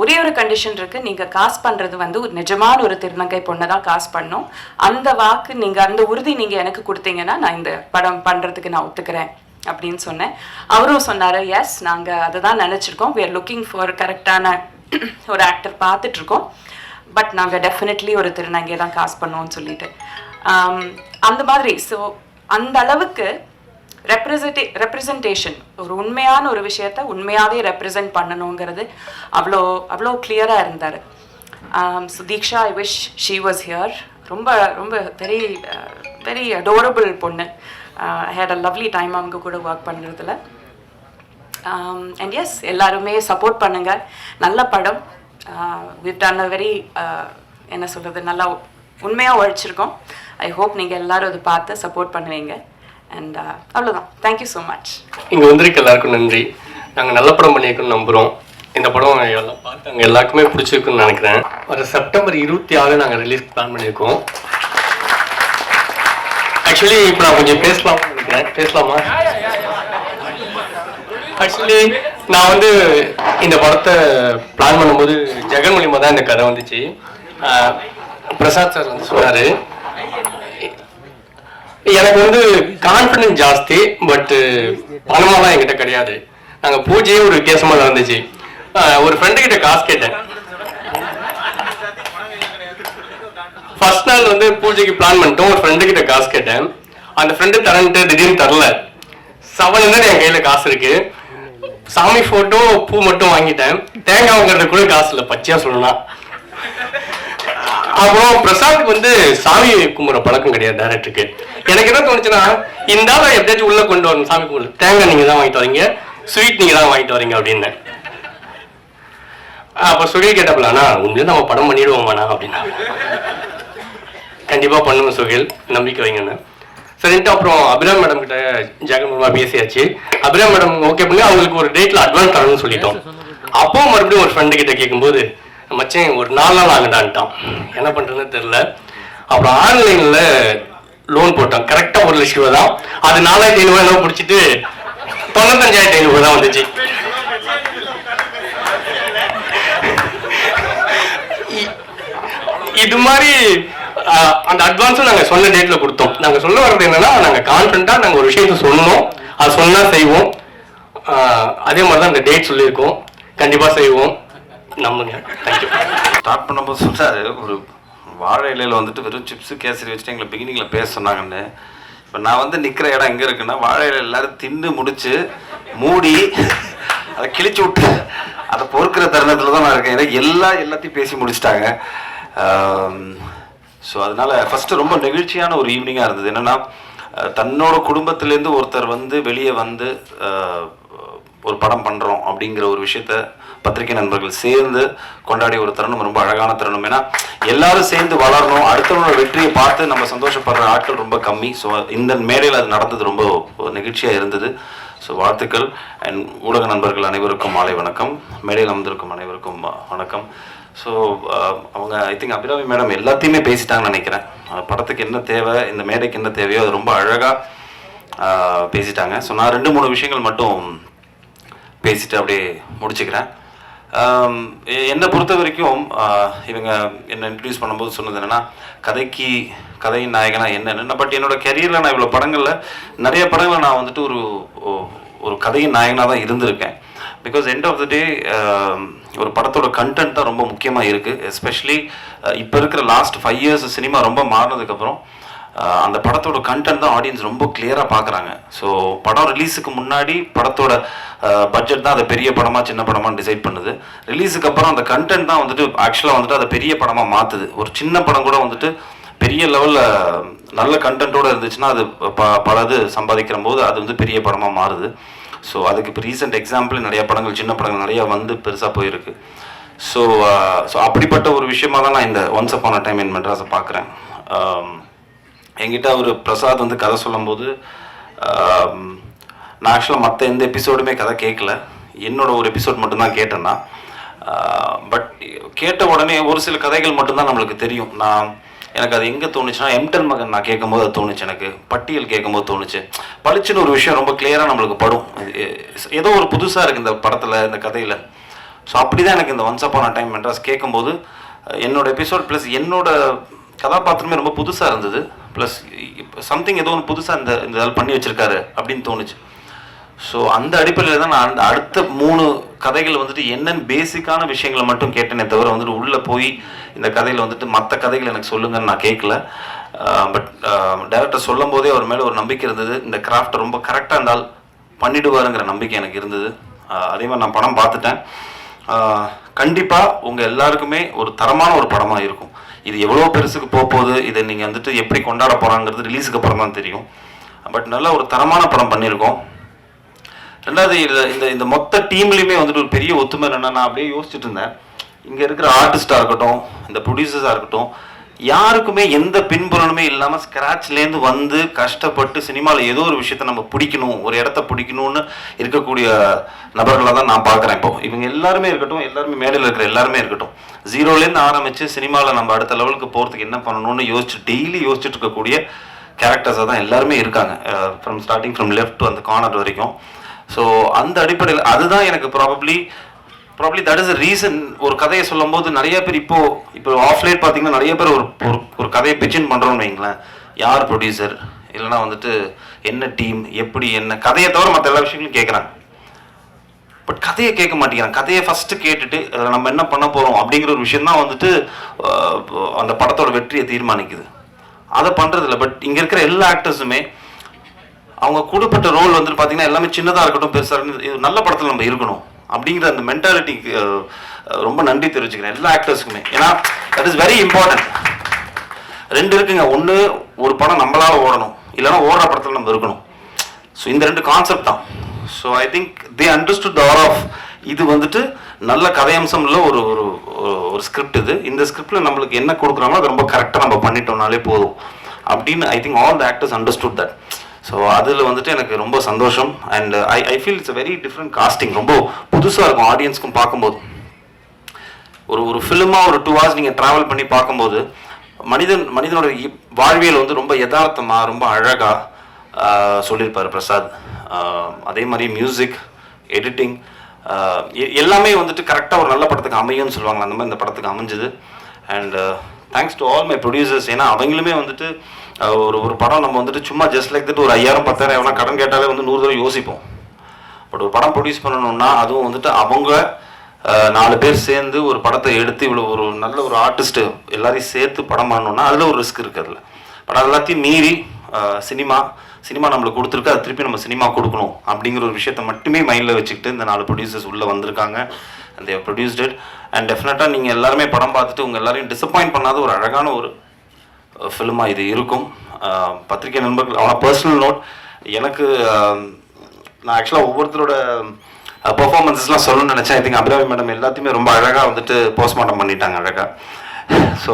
ஒரே ஒரு கண்டிஷன் இருக்குது, நீங்கள் காசு பண்ணுறது வந்து ஒரு நிஜமான ஒரு திருநங்கை பொண்ணை தான் காசு பண்ணணும். அந்த வாக்கு நீங்கள், அந்த உறுதி நீங்கள் எனக்கு கொடுத்தீங்கன்னா நான் இந்த படம் பண்ணுறதுக்கு நான் ஒத்துக்கிறேன் அப்படின்னு சொன்னேன். அவரும் சொன்னார், எஸ் நாங்கள் அதை தான் நினச்சிருக்கோம், we are looking for கரெக்டான ஒரு ஆக்டர் பார்த்துட்ருக்கோம், பட் நாங்கள் டெஃபினெட்லி ஒரு திருநங்கையை தான் காசு பண்ணுவோம்னு சொல்லிட்டு அந்த மாதிரி. ஸோ அந்த அளவுக்கு ரெப்ரசன்டேஷன், ஒரு உண்மையான ஒரு விஷயத்த உண்மையாகவே ரெப்ரசன்ட் பண்ணணுங்கிறது அவ்வளோ அவ்வளோ கிளியராக இருந்தார். So Diksha, I wish she was here. ரொம்ப ரொம்ப வெரி வெரி அடோரபிள் பொண்ணு. ஐ ஹேட் அ லவ்லி டைம் அவங்க கூட ஒர்க் பண்ணுறதுல. அண்ட் எஸ், எல்லாருமே சப்போர்ட் பண்ணுங்கள். நல்ல படம். we've done a very என்ன சொல்கிறது, நல்லா உண்மையாக உழைச்சிருக்கோம். ஐ ஹோப் நீங்கள் எல்லோரும் அதை பார்த்து சப்போர்ட் பண்ணுவீங்க. அண்ட் அவ்வளோதான். Thank you so much. இங்கே வந்திருக்க எல்லாருக்கும் நன்றி. நாங்கள் நல்ல படம் பண்ணியிருக்கோன்னு நம்புகிறோம். இந்த படம் எல்லாம் பார்த்தாங்க, எல்லாருக்குமே பிடிச்சிருக்குன்னு நினைக்கிறேன். ஒரு செப்டம்பர் 26 நாங்கள் ரிலீஸ் பிளான் பண்ணியிருக்கோம். ஆக்சுவலி இப்போ நான் கொஞ்சம் பேசலாம்னு நினைக்கிறேன். பேசலாமா? ஆக்சுவலி நான் வந்து இந்த படத்தை பிளான் பண்ணும்போது ஜெகன் மூலியமாக தான் இந்த கதை வந்துச்சு. பிரசாத் சார் வந்து சொன்னார், எனக்கு வந்து கான்ஃபிடன்ஸ் ஜாஸ்தி, பட்டு பணமெல்லாம் என்கிட்ட கிடையாது. நாங்கள் பூஜையே ஒரு வித்தியாசமாக நடந்துச்சு. ஒரு ஃப்ரெண்டுக்கிட்ட காசு கேட்டேன். ஃபர்ஸ்ட் நாள் வந்து பூஜைக்கு பிளான் பண்ணிட்டோம். ஒரு ஃப்ரெண்டுக்கிட்ட காசு கேட்டேன். அந்த ஃப்ரெண்டு தரன்ட்டு திடீர்னு தரல. 700 என் கையில் காசு இருக்கு. சாமி ஃபோட்டோ பூ மட்டும் வாங்கிட்டேன். தேங்காய் வாங்குறது கூட காசு இல்லை, பச்சையாக சொல்லலாம். அப்புறம் பிரசாத்துக்கு வந்து சாமி கும்பிட்ற பழக்கம் கிடையாது டேரக்டருக்கு. எனக்கு என்ன தோணுச்சுன்னா, இந்த ஆளை எப்படியாச்சும் உள்ள கொண்டு வரணும். சாமி கும்பிடு, தேங்காய் நீங்க தான் வாங்கிட்டு வரீங்க, ஸ்வீட் நீங்க தான் வாங்கிட்டு வரீங்க அப்படின்னு. அப்ப சுகில் கேட்டப்பலானா, உண்மையில நம்ம படம் பண்ணிடுவோமாண்ணா அப்படின்னா. கண்டிப்பா பண்ணுவோம் சுகில், நம்பிக்கை வைங்கன்னு சரின்ட்டு. அப்புறம் அபிராம் மேடம் கிட்ட ஜெகன் மூலமா பேசியாச்சு. அபிராம் மேடம் ஓகே பண்ணி அவங்களுக்கு ஒரு டேட்ல அட்வான்ஸ் தரணும்னு சொல்லிட்டோம். அப்போ மறுபடியும் ஒரு ஃப்ரெண்டு கிட்ட கேட்கும்போது, மச்சேன் ஒரு 4 நாள் ஆகுதான்ட்டான். என்ன பண்றதுன்னு தெரியல. அப்புறம் ஆன்லைன்ல லோன் போட்டோம். கரெக்டா 1 லட்சம் ரூபா தான். அது 4500 என்ன பிடிச்சிட்டு 95,500 தான் வந்துச்சு. இது மாதிரி அந்த அட்வான்ஸும் நாங்கள் சொன்ன டேட்ல கொடுத்தோம். நாங்கள் சொல்ல வர்றது என்னன்னா, நாங்கள் கான்ஃபிடண்டா நாங்கள் ஒரு விஷயத்த சொன்னோம், அது சொன்னா செய்வோம். அதே மாதிரி தான் இந்த டேட் சொல்லியிருக்கோம், கண்டிப்பா செய்வோம், நம்புங்க. தேங்க்யூ. ஸ்டார்ட் பண்ணும்போது சொன்னார், ஒரு வாழை இலையில் வந்துட்டு வெறும் சிப்ஸு கேசரி வச்சுட்டு எங்களை பிகினிங்கில் பேச சொன்னாங்கன்னு. இப்போ நான் வந்து நிற்கிற இடம் எங்கே இருக்குன்னா, வாழை இலையில் எல்லாரும் தின்னு முடிச்சு மூடி அதை கிழிச்சு விட்டு அதை பொறுக்கிற தருணத்தில் தான் நான் இருக்கேன். ஏன்னா எல்லாத்தையும் பேசி முடிச்சிட்டாங்க. ஸோ அதனால் ஃபஸ்ட்டு ரொம்ப நெகிழ்ச்சியான ஒரு ஈவினிங்காக இருந்தது. என்னென்னா, தன்னோட குடும்பத்திலேருந்து ஒருத்தர் வந்து வெளியே வந்து ஒரு படம் பண்ணுறோம் அப்படிங்கிற ஒரு விஷயத்த பத்திரிகை நண்பர்கள் சேர்ந்து கொண்டாடிய ஒரு தருணம் ரொம்ப அழகான தருணம். ஏன்னா எல்லாரும் சேர்ந்து வளரணும், அடுத்தவங்களோட வெற்றியை பார்த்து நம்ம சந்தோஷப்படுற ஆட்கள் ரொம்ப கம்மி. ஸோ இந்த மேடையில் அது நடந்தது ரொம்ப நெகிழ்ச்சியாக இருந்தது. ஸோ வாழ்த்துக்கள். அண்ட் ஊடக நண்பர்கள் அனைவருக்கும் மாலை வணக்கம். மேடையில் வந்திருக்கும் அனைவருக்கும் வணக்கம். ஸோ அவங்க ஐ திங்க் அபிராமி மேடம் எல்லாத்தையுமே பேசிட்டாங்கன்னு நினைக்கிறேன். படத்துக்கு என்ன தேவை, இந்த மேடைக்கு என்ன தேவையோ அது ரொம்ப அழகாக பேசிட்டாங்க. ஸோ நான் 2-3 விஷயங்கள் மட்டும் பேசிட்டு அப்படியே முடிச்சுக்கிறேன். என்னை பொறுத்த வரைக்கும் இவங்க என்னை இன்ட்ரடியூஸ் பண்ணும்போது சொன்னது என்னென்னா, கதையின் நாயகனா என்னென்னு. பட் என்னோட கெரியரில் நான் இவ்வளோ படங்களில் நிறைய படங்களில் நான் வந்துட்டு ஒரு கதையின் நாயகனாக தான் இருந்திருக்கேன். பிகாஸ் எண்ட் ஆஃப் த டே ஒரு படத்தோட கண்டென்ட் தான் ரொம்ப முக்கியமாக இருக்குது. எஸ்பெஷலி இப்போ இருக்கிற லாஸ்ட் 5 years சினிமா ரொம்ப மாறினதுக்கப்புறம் அந்த படத்தோட கண்டென்ட் தான் ஆடியன்ஸ் ரொம்ப கிளியராக பார்க்குறாங்க. ஸோ படம் ரிலீஸுக்கு முன்னாடி படத்தோட பட்ஜெட் தான் அதை பெரிய படமாக சின்ன படமாக டிசைட் பண்ணுது. ரிலீஸுக்கு அப்புறம் அந்த கண்டென்ட் தான் வந்துட்டு ஆக்சுவலாக வந்துட்டு அதை பெரிய படமாக மாற்றுது. ஒரு சின்ன படம் கூட வந்துட்டு பெரிய லெவலில் நல்ல கண்டென்ட்டோடு இருந்துச்சுன்னா அது பலது சம்பாதிக்கிற போது அது வந்து பெரிய படமாக மாறுது. ஸோ அதுக்கு இப்போ ரீசெண்ட் எக்ஸாம்பிள் நிறைய படங்கள், சின்ன படங்கள் நிறையா வந்து பெருசாக போயிருக்கு. ஸோ அப்படிப்பட்ட ஒரு விஷயமாக தான் நான் இந்த once upon a time in மெட்ராஸை பார்க்குறேன். என்கிட்ட ஒரு பிரசாத் வந்து கதை சொல்லும்போது, நான் ஆக்சுவலாக மற்ற எந்த எபிசோடுமே கதை கேட்கல, என்னோட ஒரு எபிசோட் மட்டும்தான் கேட்டேன்னா. பட் கேட்ட உடனே ஒரு சில கதைகள் மட்டும்தான் நம்மளுக்கு தெரியும். எனக்கு அது எங்கே தோணுச்சுன்னா, எம்டன் மகன் நான் கேட்கும்போது அது தோணுச்சு, எனக்கு பட்டியல் கேட்கும்போது தோணுச்சு. பளிச்சுன்னு ஒரு விஷயம் ரொம்ப கிளியராக நம்மளுக்கு படும், ஏதோ ஒரு புதுசாக இருக்குது இந்த படத்தில், இந்த கதையில். ஸோ அப்படி தான் எனக்கு இந்த once upon a time Madras கேட்கும்போது என்னோட எபிசோட் ப்ளஸ் என்னோட கதாபாத்திரமே ரொம்ப புதுசாக இருந்தது. ப்ளஸ் சம்திங் ஏதோ ஒன்று புதுசாக இந்த இதில் பண்ணி வச்சுருக்காரு அப்படின்னு தோணுச்சு. ஸோ அந்த அடிப்படையில் தான் நான் அடுத்த 3 கதைகள் வந்துட்டு என்னென்னு பேசிக்கான விஷயங்களை மட்டும் கேட்டேனே தவிர வந்துட்டு உள்ளே போய் இந்த கதையில் வந்துட்டு மற்ற கதைகள் எனக்கு சொல்லுங்கன்னு நான் கேட்கல. பட் டைரக்டர் சொல்லும் போதே அவர் மேலே ஒரு நம்பிக்கை இருந்தது. இந்த கிராஃப்ட் ரொம்ப கரெக்டாக இருந்தால் பண்ணிடுவாருங்கிற நம்பிக்கை எனக்கு இருந்தது. அதே மாதிரி நான் படம் பார்த்துட்டேன். கண்டிப்பாக உங்கள் எல்லாருக்குமே ஒரு தரமான ஒரு படமாக இருக்கும். இது எவ்வளோ பெருசுக்கு போகுது, இதை நீங்கள் வந்துட்டு எப்படி கொண்டாட போகிறாங்கிறது ரிலீஸுக்கு அப்புறம் தான் தெரியும். பட் நல்ல ஒரு தரமான படம் பண்ணியிருக்கோம். ரெண்டாவது இந்த மொத்த டீம்லேயுமே வந்துட்டு ஒரு பெரிய ஒத்துமை என்னென்னா, நான் அப்படியே யோசிச்சுட்டு இருந்தேன், இங்கே இருக்கிற ஆர்டிஸ்டாக இருக்கட்டும், இந்த ப்ரொடியூசர்ஸாக இருக்கட்டும், யாருக்குமே எந்த பின்புலனுமே இல்லாமல் ஸ்க்ராட்ச்லேருந்து வந்து கஷ்டப்பட்டு சினிமாவில் ஏதோ ஒரு விஷயத்தை நம்ம பிடிக்கணும், ஒரு இடத்த பிடிக்கணும்னு இருக்கக்கூடிய நபர்களாக தான் நான் பார்க்குறேன். இப்போ இவங்க எல்லாருமே இருக்கட்டும், எல்லாருமே மேடையில் இருக்கிற எல்லாருமே இருக்கட்டும், ஜீரோலேருந்து ஆரம்பித்து சினிமாவில் நம்ம அடுத்த லெவலுக்கு போகிறதுக்கு என்ன பண்ணணும்னு டெய்லி யோசிச்சுட்டு இருக்கக்கூடிய கேரக்டர்ஸாக தான் எல்லாருமே இருக்காங்க. ஸ்டார்டிங் ஃப்ரம் லெஃப்ட் டு அந்த கார்னர் வரைக்கும். ஸோ அந்த அடிப்படையில் அதுதான் எனக்கு probably that is a reason. ஒரு கதையை சொல்லும் போது நிறைய பேர் இப்போ ஆஃப்லைட் பார்த்தீங்கன்னா நிறைய பேர் ஒரு கதையை பிச்சின் பண்ணுறோன்னு வைங்களேன், யார் ப்ரொடியூசர், இல்லைனா வந்துட்டு என்ன டீம், எப்படி என்ன கதையை தவிர மற்ற எல்லா விஷயங்களும் கேட்குறாங்க. பட் கதையை கேட்க மாட்டேங்கிறாங்க. கதையை ஃபஸ்ட்டு கேட்டுட்டு அதில் நம்ம என்ன பண்ண போகிறோம் அப்படிங்கிற ஒரு விஷயம் தான் வந்துட்டு அந்த படத்தோட வெற்றியை தீர்மானிக்குது. அதை பண்ணுறதில்ல. பட் இங்கே இருக்கிற எல்லா ஆக்டர்ஸுமே அவங்க கூடப்பட்ட ரோல் வந்துட்டு பார்த்தீங்கன்னா எல்லாமே சின்னதாக இருக்கட்டும், பெருசாக இருக்கட்டும், நல்ல படத்தில் நம்ம இருக்கணும் அப்படிங்கிற அந்த மென்டாலிட்டிக்கு ரொம்ப நன்றி தெரிவிச்சுக்கிறேன் எல்லா ஆக்டர்ஸுக்குமே. ஏன்னா தட் இஸ் வெரி இம்பார்ட்டன்ட். ரெண்டு இருக்குங்க, ஒன்று ஒரு படம் நம்மளால் ஓடணும், இல்லைனா ஓடுற படத்தில் நம்ம இருக்கணும். ஸோ இந்த ரெண்டு கான்செப்ட் தான். So I think they understood the art of இது வந்துட்டு நல்ல கதையம்சம் இல்லை, ஒரு ஸ்கிரிப்ட் இது. இந்த ஸ்கிரிப்டில் நம்மளுக்கு என்ன கொடுக்குறாங்களோ அது ரொம்ப கரெக்டாக நம்ம பண்ணிட்டோம்னாலே போதும் அப்படின்னு I think all the actors understood that. So அதில் வந்துட்டு எனக்கு ரொம்ப சந்தோஷம். And I feel it's a very different casting. ரொம்ப புதுசாக இருக்கும் ஆடியன்ஸ்க்கும் பார்க்கும்போது. ஒரு ஃபிலிமாக ஒரு 2 hours நீங்கள் ட்ராவல் பண்ணி பார்க்கும்போது மனிதனோட வாழ்வியல் வந்து ரொம்ப யதார்த்தமாக ரொம்ப அழகாக சொல்லியிருப்பார் பிரசாத். அதே மாதிரி மியூசிக், எடிட்டிங் எல்லாமே வந்துட்டு கரெக்டாக ஒரு நல்ல படத்துக்கு அமையும்னு சொல்லுவாங்க. அந்த மாதிரி இந்த படத்துக்கு அமைஞ்சுது. And thanks to all my producers. ஏன்னா அவங்களுமே வந்துட்டு ஒரு படம் நம்ம வந்துட்டு சும்மா ஜஸ்ட் லைக் தட் ஒரு 5000 10,000 எவ்வளோ கடன் கேட்டாலே வந்து 100 தடவை யோசிப்போம். பட் ஒரு படம் ப்ரொடியூஸ் பண்ணணும்னா அதுவும் வந்துட்டு அவங்க 4 பேர் சேர்ந்து ஒரு படத்தை எடுத்து இவ்வளோ ஒரு நல்ல ஒரு ஆர்டிஸ்ட்டு எல்லாரையும் சேர்த்து படம் பண்ணணும்னா அதில் ஒரு ரிஸ்க் இருக்குது அதில். பட் அது எல்லாத்தையும் மீறி சினிமா நம்மளுக்கு கொடுத்துருக்கு, அது திருப்பி நம்ம சினிமா கொடுக்கணும் அப்படிங்கிற ஒரு விஷயத்தை மட்டுமே மைண்டில் வச்சுக்கிட்டு இந்த 4 ப்ரொடியூசர்ஸ் உள்ளே வந்திருக்காங்க. And they've produced it. And டெஃபினட்டாக நீங்கள் எல்லாருமே படம் பார்த்துட்டு உங்கள் எல்லாரையும் டிசப்பாயிண்ட் பண்ணாத ஒரு அழகான ஒரு ஃபிலிமாக இது இருக்கும். பத்திரிகை நண்பர்கள் அவனை பர்சனல் நோட், எனக்கு நான் ஆக்சுவலாக ஒவ்வொருத்தரோட பர்ஃபார்மன்ஸஸ்லாம் சொல்லணும்னு நினச்சேன். ஐ திங்க் அபிராமி மேடம் எல்லாத்தையுமே ரொம்ப அழகாக வந்துட்டு போஸ்ட்மார்ட்டம் பண்ணிட்டாங்க அழகாக. ஸோ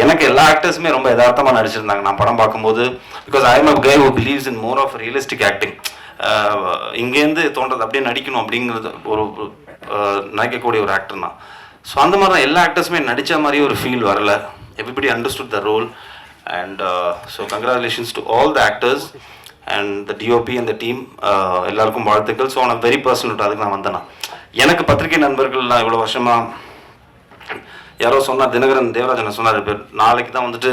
எனக்கு எல்லா ஆக்டர்ஸுமே ரொம்ப யதார்த்தமாக நடிச்சிருந்தாங்க நான் படம் பார்க்கும்போது. Because I am a guy who believes in more of realistic acting. இங்கேருந்து தோன்றது அப்படியே நடிக்கணும் அப்படிங்கிறது ஒரு நினைக்கக்கூடிய ஒரு ஆக்டர் தான். ஸோ அந்த மாதிரி தான் எல்லா ஆக்டர்ஸுமே நடித்த மாதிரி ஒரு ஃபீல் வரல. Everybody understood the role. And so congratulations to all the actors and the DOP and the team. எல்லாருக்கும் வாழ்த்துக்கள். So on a very personal அதுக்கு நான் வந்தேன். எனக்கு பத்திரிகை நண்பர்கள் நான் இவ்வளோ வருஷமாக யாரோ சொன்னார், தினகரன் தேவராஜன் சொன்னார், இப்போ நாளைக்கு தான் வந்துட்டு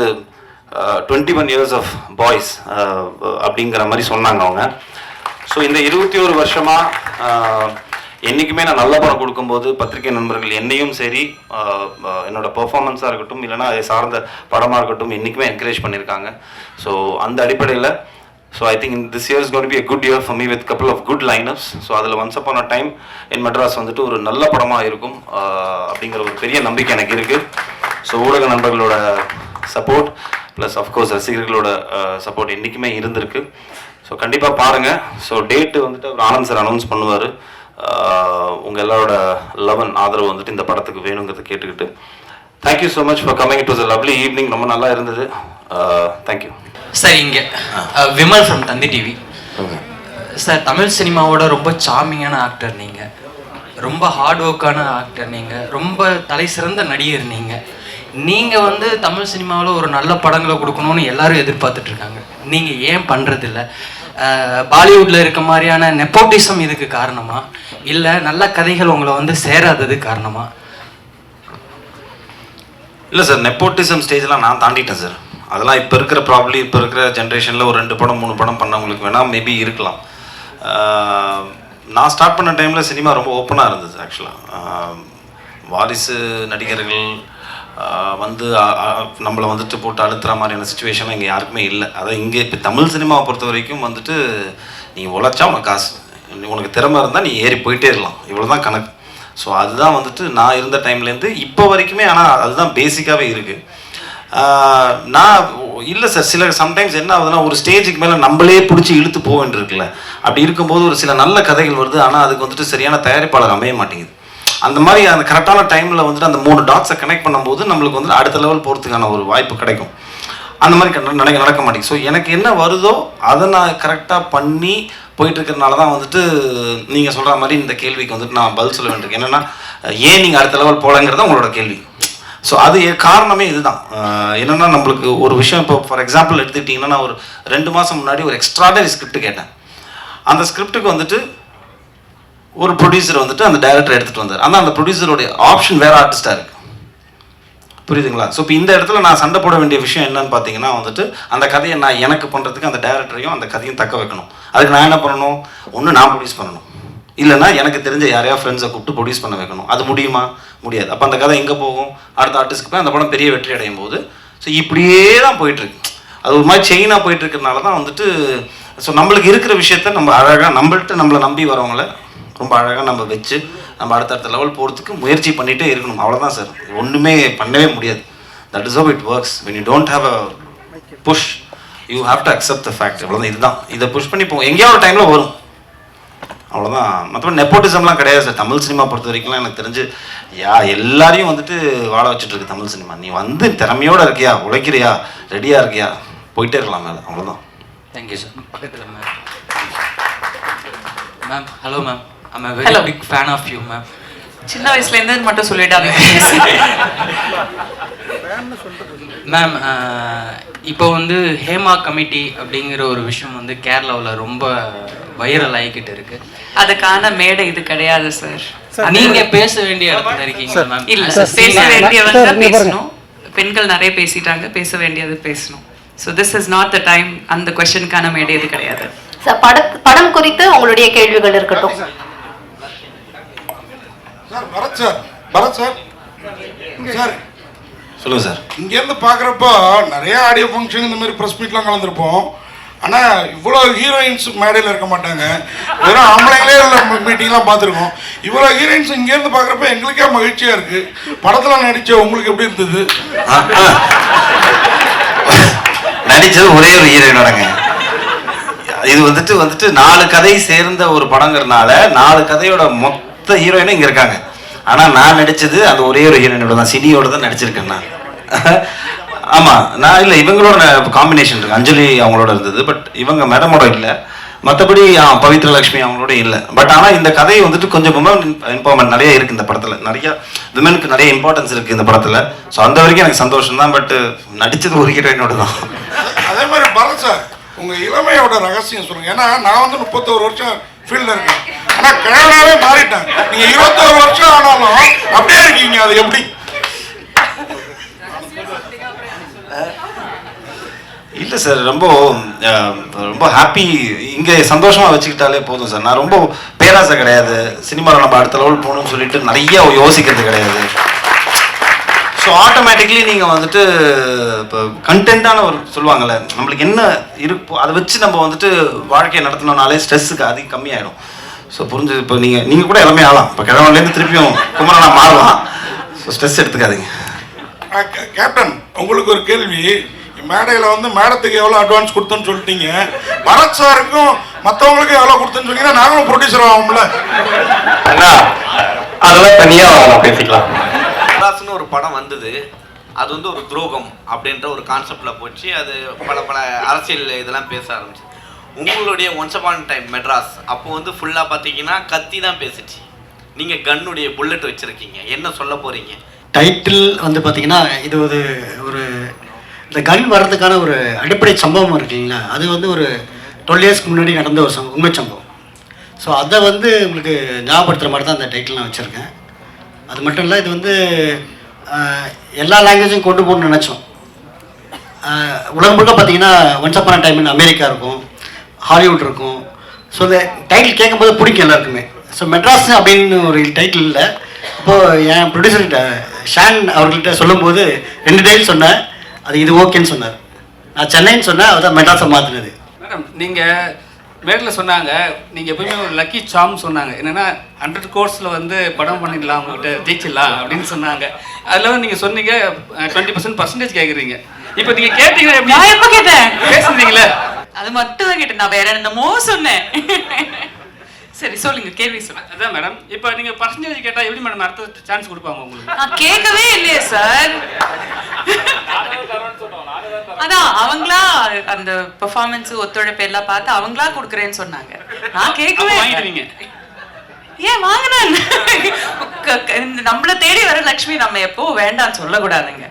21 years ஆஃப் பாய்ஸ் அப்படிங்கிற மாதிரி சொன்னாங்க அவங்க. ஸோ இந்த 21 வருஷமாக என்றைக்குமே நான் நல்ல படம் கொடுக்கும்போது பத்திரிகை நண்பர்கள் என்னையும் சரி என்னோட பெர்ஃபார்மன்ஸாக இருக்கட்டும் இல்லைனா அதை சார்ந்த படமாக இருக்கட்டும் என்றைக்குமே என்கரேஜ் பண்ணியிருக்காங்க. ஸோ அந்த அடிப்படையில் so I think this year is going to be a good year for me with couple of good lineups. So அதில் once upon a time in Madras வந்துட்டு ஒரு நல்ல படமாக இருக்கும் அப்படிங்கிற ஒரு பெரிய நம்பிக்கை எனக்கு இருக்குது. ஸோ ஊடக நண்பர்களோட சப்போர்ட் ப்ளஸ் அஃப்கோர்ஸ் ரசிகர்களோட சப்போர்ட் என்றைக்குமே இருந்திருக்கு. ஸோ கண்டிப்பாக பாருங்கள். ஸோ டேட்டு வந்துட்டு அவர் ஆனந்த் சார் அனௌன்ஸ் பண்ணுவார். உங்கள் எல்லாரோட ஆதரவு வந்துட்டு இந்த படத்துக்கு வேணுங்கிறத கேட்டுக்கிட்டு thank you so much for coming. It was a lovely evening. ரொம்ப நல்லா இருந்தது. Thank you sir. இங்கே Vimal from Thanthi TV. Sir, Tamil சினிமாவோட ரொம்ப சார்மிங்கான ஆக்டர் நீங்கள், ரொம்ப ஹார்ட் ஒர்க்கான ஆக்டர் நீங்கள், ரொம்ப தலை சிறந்த நடிகர் நீங்கள் வந்து தமிழ் சினிமாவில் ஒரு நல்ல படங்களை கொடுக்கணும்னு எல்லாரும் எதிர்பார்த்துட்ருக்காங்க. நீங்கள் ஏன் பண்ணுறதில்ல? பாலிவுட்டில் இருக்க மாதிரியான நெப்போட்டிசம் இதுக்கு காரணமா, இல்லை நல்ல கதைகள் உங்களை வந்து சேராதது காரணமா? இல்லை சார், நெப்போட்டிசம் ஸ்டேஜ்லாம் நான் தாண்டிட்டேன் சார். அதெல்லாம் இப்போ இருக்கிற இப்போ இருக்கிற ஜென்ரேஷனில் ஒரு 2 படம் 3 படம் பண்ணவங்களுக்கு வேணால் மேபி இருக்கலாம். நான் ஸ்டார்ட் பண்ண டைமில் சினிமா ரொம்ப ஓப்பனாக இருந்தது. ஆக்சுவலாக வாரிசு நடிகர்கள் வந்து நம்மளை வந்துட்டு போட்டு அழுத்துற மாதிரியான சுச்சுவேஷன்லாம் இங்கே யாருக்குமே இல்லை. அதான் இங்கே இப்போ தமிழ் சினிமாவை பொறுத்த வரைக்கும் வந்துட்டு நீங்கள் உழைச்சா உனக்கு காசு, உனக்கு திறமை இருந்தால் நீ ஏறி போயிட்டே இருக்கலாம், இவ்வளோ தான் கணக்கு. ஸோ அதுதான் வந்துட்டு நான் இருந்த டைம்லேருந்து இப்போ வரைக்குமே. ஆனால் அதுதான் பேசிக்காகவே இருக்குது. நான் இல்லை சார், சில சம்டைம்ஸ் என்ன ஆகுதுன்னா ஒரு ஸ்டேஜுக்கு மேலே நம்மளே பிடிச்சி இழுத்து போக வேண்டியிருக்குல்ல. அப்படி இருக்கும்போது ஒரு சில நல்ல கதைகள் வருது, ஆனால் அதுக்கு வந்துட்டு சரியான தயாரிப்பாளர் அமைய மாட்டேங்குது. அந்த மாதிரி அந்த கரெக்டான டைமில் வந்துட்டு அந்த 3 டாட்ஸை கனெக்ட் பண்ணும்போது நம்மளுக்கு வந்துட்டு அடுத்த லெவல் போகிறதுக்கான ஒரு வாய்ப்பு கிடைக்கும். அந்த மாதிரி நடக்க மாட்டேங்குது. ஸோ எனக்கு என்ன வருதோ அதை நான் கரெக்டாக பண்ணி போயிட்டுருக்கிறதுனால தான் வந்துட்டு நீங்கள் சொல்கிற மாதிரி இந்த கேள்விக்கு வந்துட்டு நான் பதில் சொல்ல வேண்டியிருக்கு. என்னென்னா ஏன் நீங்கள் அடுத்த லெவல் போகலங்கிறது உங்களோட கேள்வி. ஸோ அது காரணமே இதுதான். என்னென்னா நம்மளுக்கு ஒரு விஷயம் இப்போ ஃபார் எக்ஸாம்பிள் எடுத்துக்கிட்டிங்கன்னா, நான் ஒரு 2 மாதம் முன்னாடி ஒரு எக்ஸ்ட்ராடனரி ஸ்கிரிப்ட் கேட்டேன். அந்த ஸ்கிரிப்டுக்கு வந்துட்டு ஒரு ப்ரொடியூசர் வந்துட்டு அந்த டைரக்டர் எடுத்துகிட்டு வந்தார். ஆனால் அந்த ப்ரொடியூசருடைய ஆப்ஷன் வேறு ஆர்டிஸ்டாக இருக்குது. புரியுதுங்களா? ஸோ இப்போ இந்த இடத்துல நான் சண்டை போட வேண்டிய விஷயம் என்னன்னு பார்த்தீங்கன்னா வந்துட்டு அந்த கதையை நான் எனக்கு பண்ணுறதுக்கு அந்த டைரக்டரையும் அந்த கதையும் தக்க வைக்கணும். அதுக்கு நான் என்ன பண்ணணும்? ஒன்று நான் ப்ரொடியூஸ் பண்ணணும், இல்லைனா எனக்கு தெரிஞ்ச யாரையா ஃப்ரெண்ட்ஸை கூப்பிட்டு ப்ரொடியூஸ் பண்ண வைக்கணும். அது முடியுமா? முடியாது. அப்போ அந்த கதை எங்கே போகும்? அடுத்த ஆர்டிஸ்ட்க்கு போய் அந்த படம் பெரிய வெற்றி அடையும் போது ஸோ இப்படியே தான் போயிட்டுருக்கு. அது ஒரு மாதிரி செயினாக போயிட்டுருக்கிறதுனால தான் வந்துட்டு ஸோ நம்மளுக்கு இருக்கிற விஷயத்த நம்ம அழகாக நம்மளை நம்பி வரவங்கள ரொம்ப அழகாக நம்ம வச்சு நம்ம அடுத்தடுத்த லெவல் போகிறதுக்கு முயற்சி பண்ணிகிட்டே இருக்கணும். அவ்வளோதான் சார், ஒன்றுமே பண்ணவே முடியாது. That is how it works. when you don't have a push you have to accept the fact. அவ்வளோதான், இதுதான். இதை புஷ் பண்ணி போவோம், எங்கேயோ ஒரு டைமில் வரும், அவ்வளோதான். மற்றபடி நெப்போட்டிசம்லாம் கிடையாது சார். தமிழ் சினிமா பொறுத்த வரைக்கும்லாம் எனக்கு தெரிஞ்சு எல்லாரையும் வந்துட்டு வாழ வச்சுட்டு இருக்கு தமிழ் சினிமா. நீ வந்து திறமையோடு இருக்கியா, உழைக்கிறியா, ரெடியாக இருக்கியா, போயிட்டே இருக்கலாம் மேலே, அவ்வளோதான். Thank you sir. பக்கத்தில் ma'am. Hello ma'am, I'm a very big fan of you ma'am. சின்ன வயசுலேருந்து மட்டும் சொல்லிட்டாங்க மேம். இப்போ வந்து ஹேமா கமிட்டி அப்படிங்கிற ஒரு விஷயம் வந்து கேரளாவில் ரொம்ப வைரல் ஆகிக்கிட்டு இருக்கு. அதுக்கான மேடை இது கிடையாது சார். நீங்க பேச வேண்டிய இடத்துல இருக்கீங்க மேம். இல்ல, பேச வேண்டியவங்க பேசணும். பெண்கள் நிறைய பேசிட்டாங்க, பேச வேண்டியது பேசணும். So this is not the time. அந்த கொஸ்டினுக்கான மேடை இது கிடையாது சார். படம் குறித்து உங்களுடைய கேள்விகள் இருக்கட்டும் சார். பரத் சார் சார் சொல்லுங்கள் சார். இங்கேருந்து பார்க்குறப்போ நிறைய ஆடியோ ஃபங்க்ஷன் இந்த மாதிரி ப்ரெஸ் மீட்லாம் கலந்துருப்போம். ஆனால் இவ்வளோ ஹீரோயின்ஸ் மேடையில் இருக்க மாட்டாங்க, வெறும் ஆம்பளைங்களே மீட்டிங்லாம் பார்த்துருக்கோம். இவ்வளோ ஹீரோயின்ஸ் இங்கேருந்து பார்க்குறப்ப எங்களுக்கே மகிழ்ச்சியாக இருக்குது. படத்தில் நடித்த உங்களுக்கு எப்படி இருந்தது? நடித்தது ஒரே ஒரு ஹீரோயினோடங்க. இது வந்துட்டு 4 கதை சேர்ந்த ஒரு படங்கிறதுனால 4 கதையோட மொத்த ஹீரோயினும் இங்கே இருக்காங்க. ஆனால் நான் நடித்தது அந்த ஒரே ஒரு ஹீரோயினோட தான், சினியோட தான் நடிச்சிருக்கேன் நான். ஆமாம், நான் இல்லை, இவங்களோட காம்பினேஷன் இருக்குது. அஞ்சலி அவங்களோட இருந்தது, பட் இவங்க மேடமோட இல்லை. மற்றபடி பவித்ர லக்ஷ்மி அவங்களோட இல்லை. பட் ஆனால் இந்த கதை வந்துட்டு கொஞ்சம் விமன் எம்பவர்மெண்ட் நிறைய இருக்குது இந்த படத்தில். நிறைய விமனுக்கு நிறைய இம்பார்ட்டன்ஸ் இருக்குது இந்த படத்தில். ஸோ அந்த வரைக்கும் எனக்கு சந்தோஷம் தான். பட் நடித்தது ஒரு ஹீரோயினோட தான். அதே மாதிரி பரத் சார், உங்கள் இளமையோட ரகசியம் சொல்லுங்கள். ஏன்னா நான் வந்து 31 வருஷம் ஃபீல்டில் இருக்கேன், ஆனால் கிழவனாவே மாறிட்டேன். நீங்கள் 21 வருஷம் ஆனாலும் அப்படியே இருக்கீங்க, அது எப்படி? இல்லை சார், ரொம்ப ரொம்ப ஹாப்பி. இங்கே சந்தோஷமாக வச்சுக்கிட்டாலே போதும் சார். நான் ரொம்ப பேராசை கிடையாது. சினிமாவில் நம்ம அடுத்த லெவல் போகணும்னு சொல்லிட்டு நிறைய யோசிக்கிறது கிடையாது. ஸோ ஆட்டோமேட்டிக்லி நீங்கள் வந்துட்டு இப்போ கண்டென்ட்டான ஒரு சொல்லுவாங்கள்ல, நம்மளுக்கு என்ன இருப்போ அதை வச்சு நம்ம வந்துட்டு வாழ்க்கையை நடத்தினோம்னாலே ஸ்ட்ரெஸ்ஸுக்கு அதிகம் கம்மியாயிடும். ஸோ புரிஞ்சு இப்போ நீங்கள் கூட எல்லாமே ஆகலாம். இப்போ கிழவன்லேருந்து திருப்பியும் குமரனா மாறலாம். ஸோ ஸ்ட்ரெஸ் எடுத்துக்காதீங்க. கேப்டன், உங்களுக்கு ஒரு கேள்வி. மேடையில் வந்து மேடத்துக்கு எவ்வளோ அட்வான்ஸ் கொடுத்தோன்னு சொல்லிட்டீங்க, பரத் சாருக்கும் மற்றவங்களுக்கும் எவ்வளோ கொடுத்தோன்னு சொன்னீங்கன்னா நாங்களும் ப்ரொடியூசர் ஆகும்ல? அதெல்லாம் தனியாக பேசிக்கலாம். ஒரு படம் வந்தது, அது வந்து ஒரு துரோகம் அப்படின்ற ஒரு கான்செப்டில் போச்சு. அது பல அரசியல் இதெல்லாம் பேச ஆரம்பிச்சு. உங்களுடைய ஒன்ஸ் அப்பான் டைம் மெட்ராஸ் அப்போ வந்து ஃபுல்லாக பார்த்தீங்கன்னா கத்தி தான் பேசிச்சு. நீங்கள் கன்னுடைய புல்லட் வச்சுருக்கீங்க, என்ன சொல்ல போகிறீங்க? டைட்டில் வந்து பார்த்தீங்கன்னா இது ஒரு இந்த கன் வர்றதுக்கான ஒரு அடிப்படை சம்பவம் இருக்குங்களா, அது வந்து ஒரு 12 இயர்ஸ்க்கு முன்னாடி நடந்த ஒரு உண்மை சம்பவம். ஸோ அதை வந்து உங்களுக்கு ஞாபகப்படுத்துகிற மாதிரி தான் அந்த டைட்டில் நான் வச்சுருக்கேன். அது மட்டும் இல்லை, இது வந்து எல்லா லாங்குவேஜும் கொண்டு போகணும்னு நினச்சோம். உலகம் முழுக்க பார்த்தீங்கன்னா once upon time in America இருக்கும், ஹாலிவுட் இருக்கும். ஸோ இந்த டைட்டில் கேட்கும்போது பிடிக்கும் எல்லாருக்குமே. ஸோ மெட்ராஸ் அப்படின்னு ஒரு டைட்டில் இல்லை. இப்போது என் ப்ரொடியூசர்கிட்ட ஷான் அவர்கள்ட்ட சொல்லும்போது 2 டைம் சொன்னேன், அது இது ஓகேன்னு சொன்னார். நான் சென்னைன்னு சொன்னேன், அதான் மெட்ராஸை மாற்றினது. மேடம் நீங்கள் மேட்டில் சொன்னாங்க, நீங்கள் எப்பவுமே ஒரு லக்கி சாம் சொன்னாங்க. என்னென்னா 100 கோர்ஸில் வந்து படம் பண்ணிடலாம், உங்கள்கிட்ட ஜெயிச்சிடலாம் அப்படின்னு சொன்னாங்க. அதில் வந்து நீங்கள் சொன்னீங்க 20% கேட்குறீங்க. இப்போ நீங்கள் கேட்டீங்க, நான் எப்போ கேட்டேன்? பேசுறீங்களே, அது மட்டும் தான் கேட்டேன், நான் வேற என்னமோ சொன்னேன். சரி சொல்லுங்க, கேள்வி சொல்லுங்க. அதான் மேடம், இப்போ நீங்கள் பர்சன்டேஜ் கேட்டால் எப்படி மேடம் அடுத்த சான்ஸ் கொடுப்பாங்க உங்களுக்கு? நான் கேட்கவே இல்லையே சார். அதான் அவங்களா அந்த பெர்ஃபார்மன்ஸ் ஒத்துழைப்பு எல்லாம் பார்த்து அவங்களா கொடுக்குறேன்னு சொன்னாங்க. நான் கேட்கவே வாங்கிடுவீங்க. ஏன் வாங்கினேன்? நம்மள தேடி வர லக்ஷ்மி நம்ம எப்போ வேண்டாம்னு சொல்லக்கூடாதுங்க,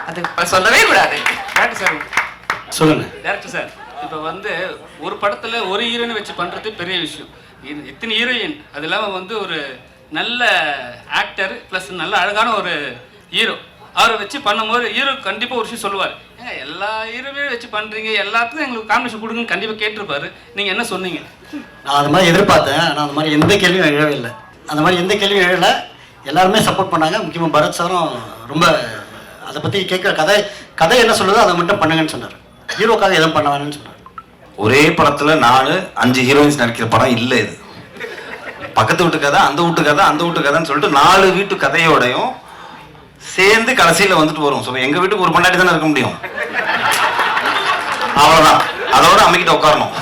அது சொல்லவே கூடாது. டேரக்டர் சார் சொல்லுங்க. டேரக்டர் சார், இப்போ வந்து ஒரு படத்தில் ஒரு ஹீரோயினை வச்சு பண்ணுறது பெரிய விஷயம். இத்தனை ஹீரோயின், அது இல்லாமல் வந்து ஒரு நல்ல ஆக்டர் ப்ளஸ் நல்ல அழகான ஒரு ஹீரோ, அவரை வச்சு பண்ணும்போது ஹீரோ கண்டிப்பாக ஒரு விஷயம் சொல்லுவார், ஏங்க எல்லா ஹீரோவையும் வச்சு பண்ணுறீங்க, எல்லாத்துக்கும் எங்களுக்கு காம்பினேஷன் கொடுங்கன்னு கண்டிப்பாக கேட்டிருப்பாரு. நீங்கள் என்ன சொன்னீங்க? நான் அது மாதிரி எதிர்பார்த்தேன், ஆனால் அந்த மாதிரி எந்த கேள்வியும் எழவே இல்லை. அந்த மாதிரி எந்த கேள்வியும் எழலை, எல்லாருமே சப்போர்ட் பண்ணாங்க. முக்கியமாக பரத் சாரும் ரொம்ப அதை பற்றி கேட்குற கதை என்ன சொல்லுதோ அதை மட்டும் பண்ணுங்கன்னு சொன்னார். ஹீரோக்காக எதுவும் பண்ண வேணும்னு சொன்னார். ஒரே படத்தில் 4-5 ஹீரோயின்ஸ் நடிக்கிற படம் இல்லை இது. பக்கத்து வீட்டு கதை, அந்த வீட்டு கதை, அந்த வீட்டு கதைன்னு சொல்லிட்டு 4 வீட்டு கதையோடையும் சேர்ந்து கடைசியில் வந்துட்டு வரும். ஸோ எங்கள் வீட்டுக்கு ஒரு பொண்டாட்டி தானே இருக்க முடியும், அவ்வளோதான். அதோட அம்மிக்கிட்ட உட்காரணும்.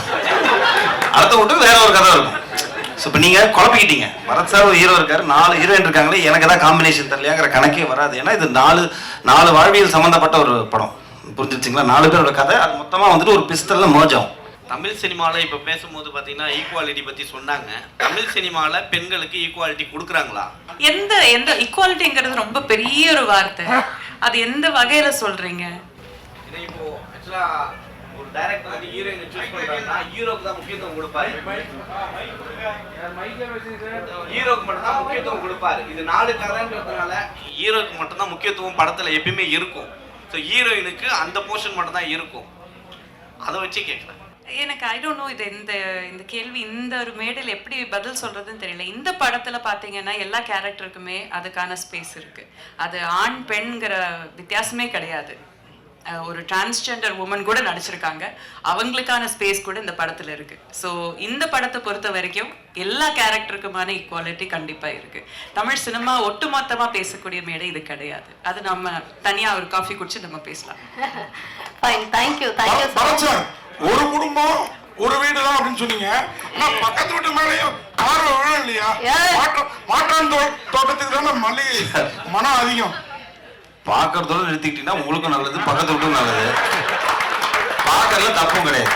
அடுத்த வீட்டுக்கு வேற ஒரு கதை இருக்கும். ஸோ இப்போ நீங்கள் குழப்பிக்கிட்டீங்க. பரத் சார் ஒரு ஹீரோ இருக்காரு, 4 ஹீரோயின் இருக்காங்களே, எனக்கு தான் காம்பினேஷன் தெரியலையாங்கிற கணக்கே வராது. ஏன்னா இது 4 வாழ்வியல் சம்மந்தப்பட்ட ஒரு படம். புரிஞ்சிருச்சிங்களா? 4 பேரோட கதை, அது மொத்தமாக வந்துட்டு ஒரு பிஸ்டலில் மர்ஜ் ஆகும். தமிழ் சினிமாவில் இப்போ பேசும்போது பார்த்தீங்கன்னா ஈக்குவாலிட்டி பற்றி சொன்னாங்க. தமிழ் சினிமாவில் பெண்களுக்கு ஈக்குவாலிட்டி கொடுக்குறாங்களா? எந்த ஈக்குவாலிட்டிங்கிறது ரொம்ப பெரிய ஒரு வார்த்தை, அது எந்த வகையில சொல்றீங்க? இப்போ ஆக்சுவலாக ஒரு டைரக்டர் வந்து ஹீரோயினை சூஸ் பண்ணுறாங்கன்னா ஹீரோக்கு தான் முக்கியத்துவம் கொடுப்பாரு, ஹீரோக்கு மட்டும் தான் முக்கியத்துவம் கொடுப்பாரு. இது 4 கதைன்றதுனால ஹீரோக்கு மட்டும் தான் முக்கியத்துவம் படத்தில் எப்பயுமே இருக்கும். ஸோ ஹீரோயினுக்கு அந்த போர்ஷன் மட்டும் தான் இருக்கும். அதை வச்சு கேட்குறேன். எனக்கு ஐ டோன்ட் நோ, இது இந்த கேள்வி இந்த ஒரு மேடையில் எப்படி பதில் சொல்றதுன்னு தெரியல. இந்த படத்துல பாத்தீங்கன்னா எல்லா கேரக்டருக்குமே அதுக்கான ஸ்பேஸ் இருக்கு. அது ஆண் பெண்ங்கிற வித்தியாசமே கிடையாது. ஒரு டிரான்ஸ்ஜெண்டர் உமன் கூட நடிச்சிருக்காங்க, அவங்களுக்கான ஸ்பேஸ் கூட இந்த படத்துல இருக்கு. ஸோ இந்த படத்தை பொறுத்த வரைக்கும் எல்லா கேரக்டருக்குமான ஈக்குவாலிட்டி கண்டிப்பா இருக்கு. தமிழ் சினிமா ஒட்டுமொத்தமா பேசக்கூடிய மேடை இது கிடையாது. அது நம்ம தனியா ஒரு காஃபி குடிச்சு நம்ம பேசலாம். Fine, thank you thank you. ஒரு குடும்பம் ஒரு வீடு தான் அப்படின்னு சொன்னீங்க. பக்கத்து வீட்டு மேலேயும் பார்வை விழும் இல்லையா? மாற்றான் தோட்டத்துக்கு தானே மல்லிகை மனம் அதிகம். பார்க்கறதோட நிறுத்திக்கிட்டீங்கன்னா உங்களுக்கும் நல்லது, பக்கத்து வீட்டுக்கும் நல்லது. பார்க்கறதுல தப்பும் கிடையாது.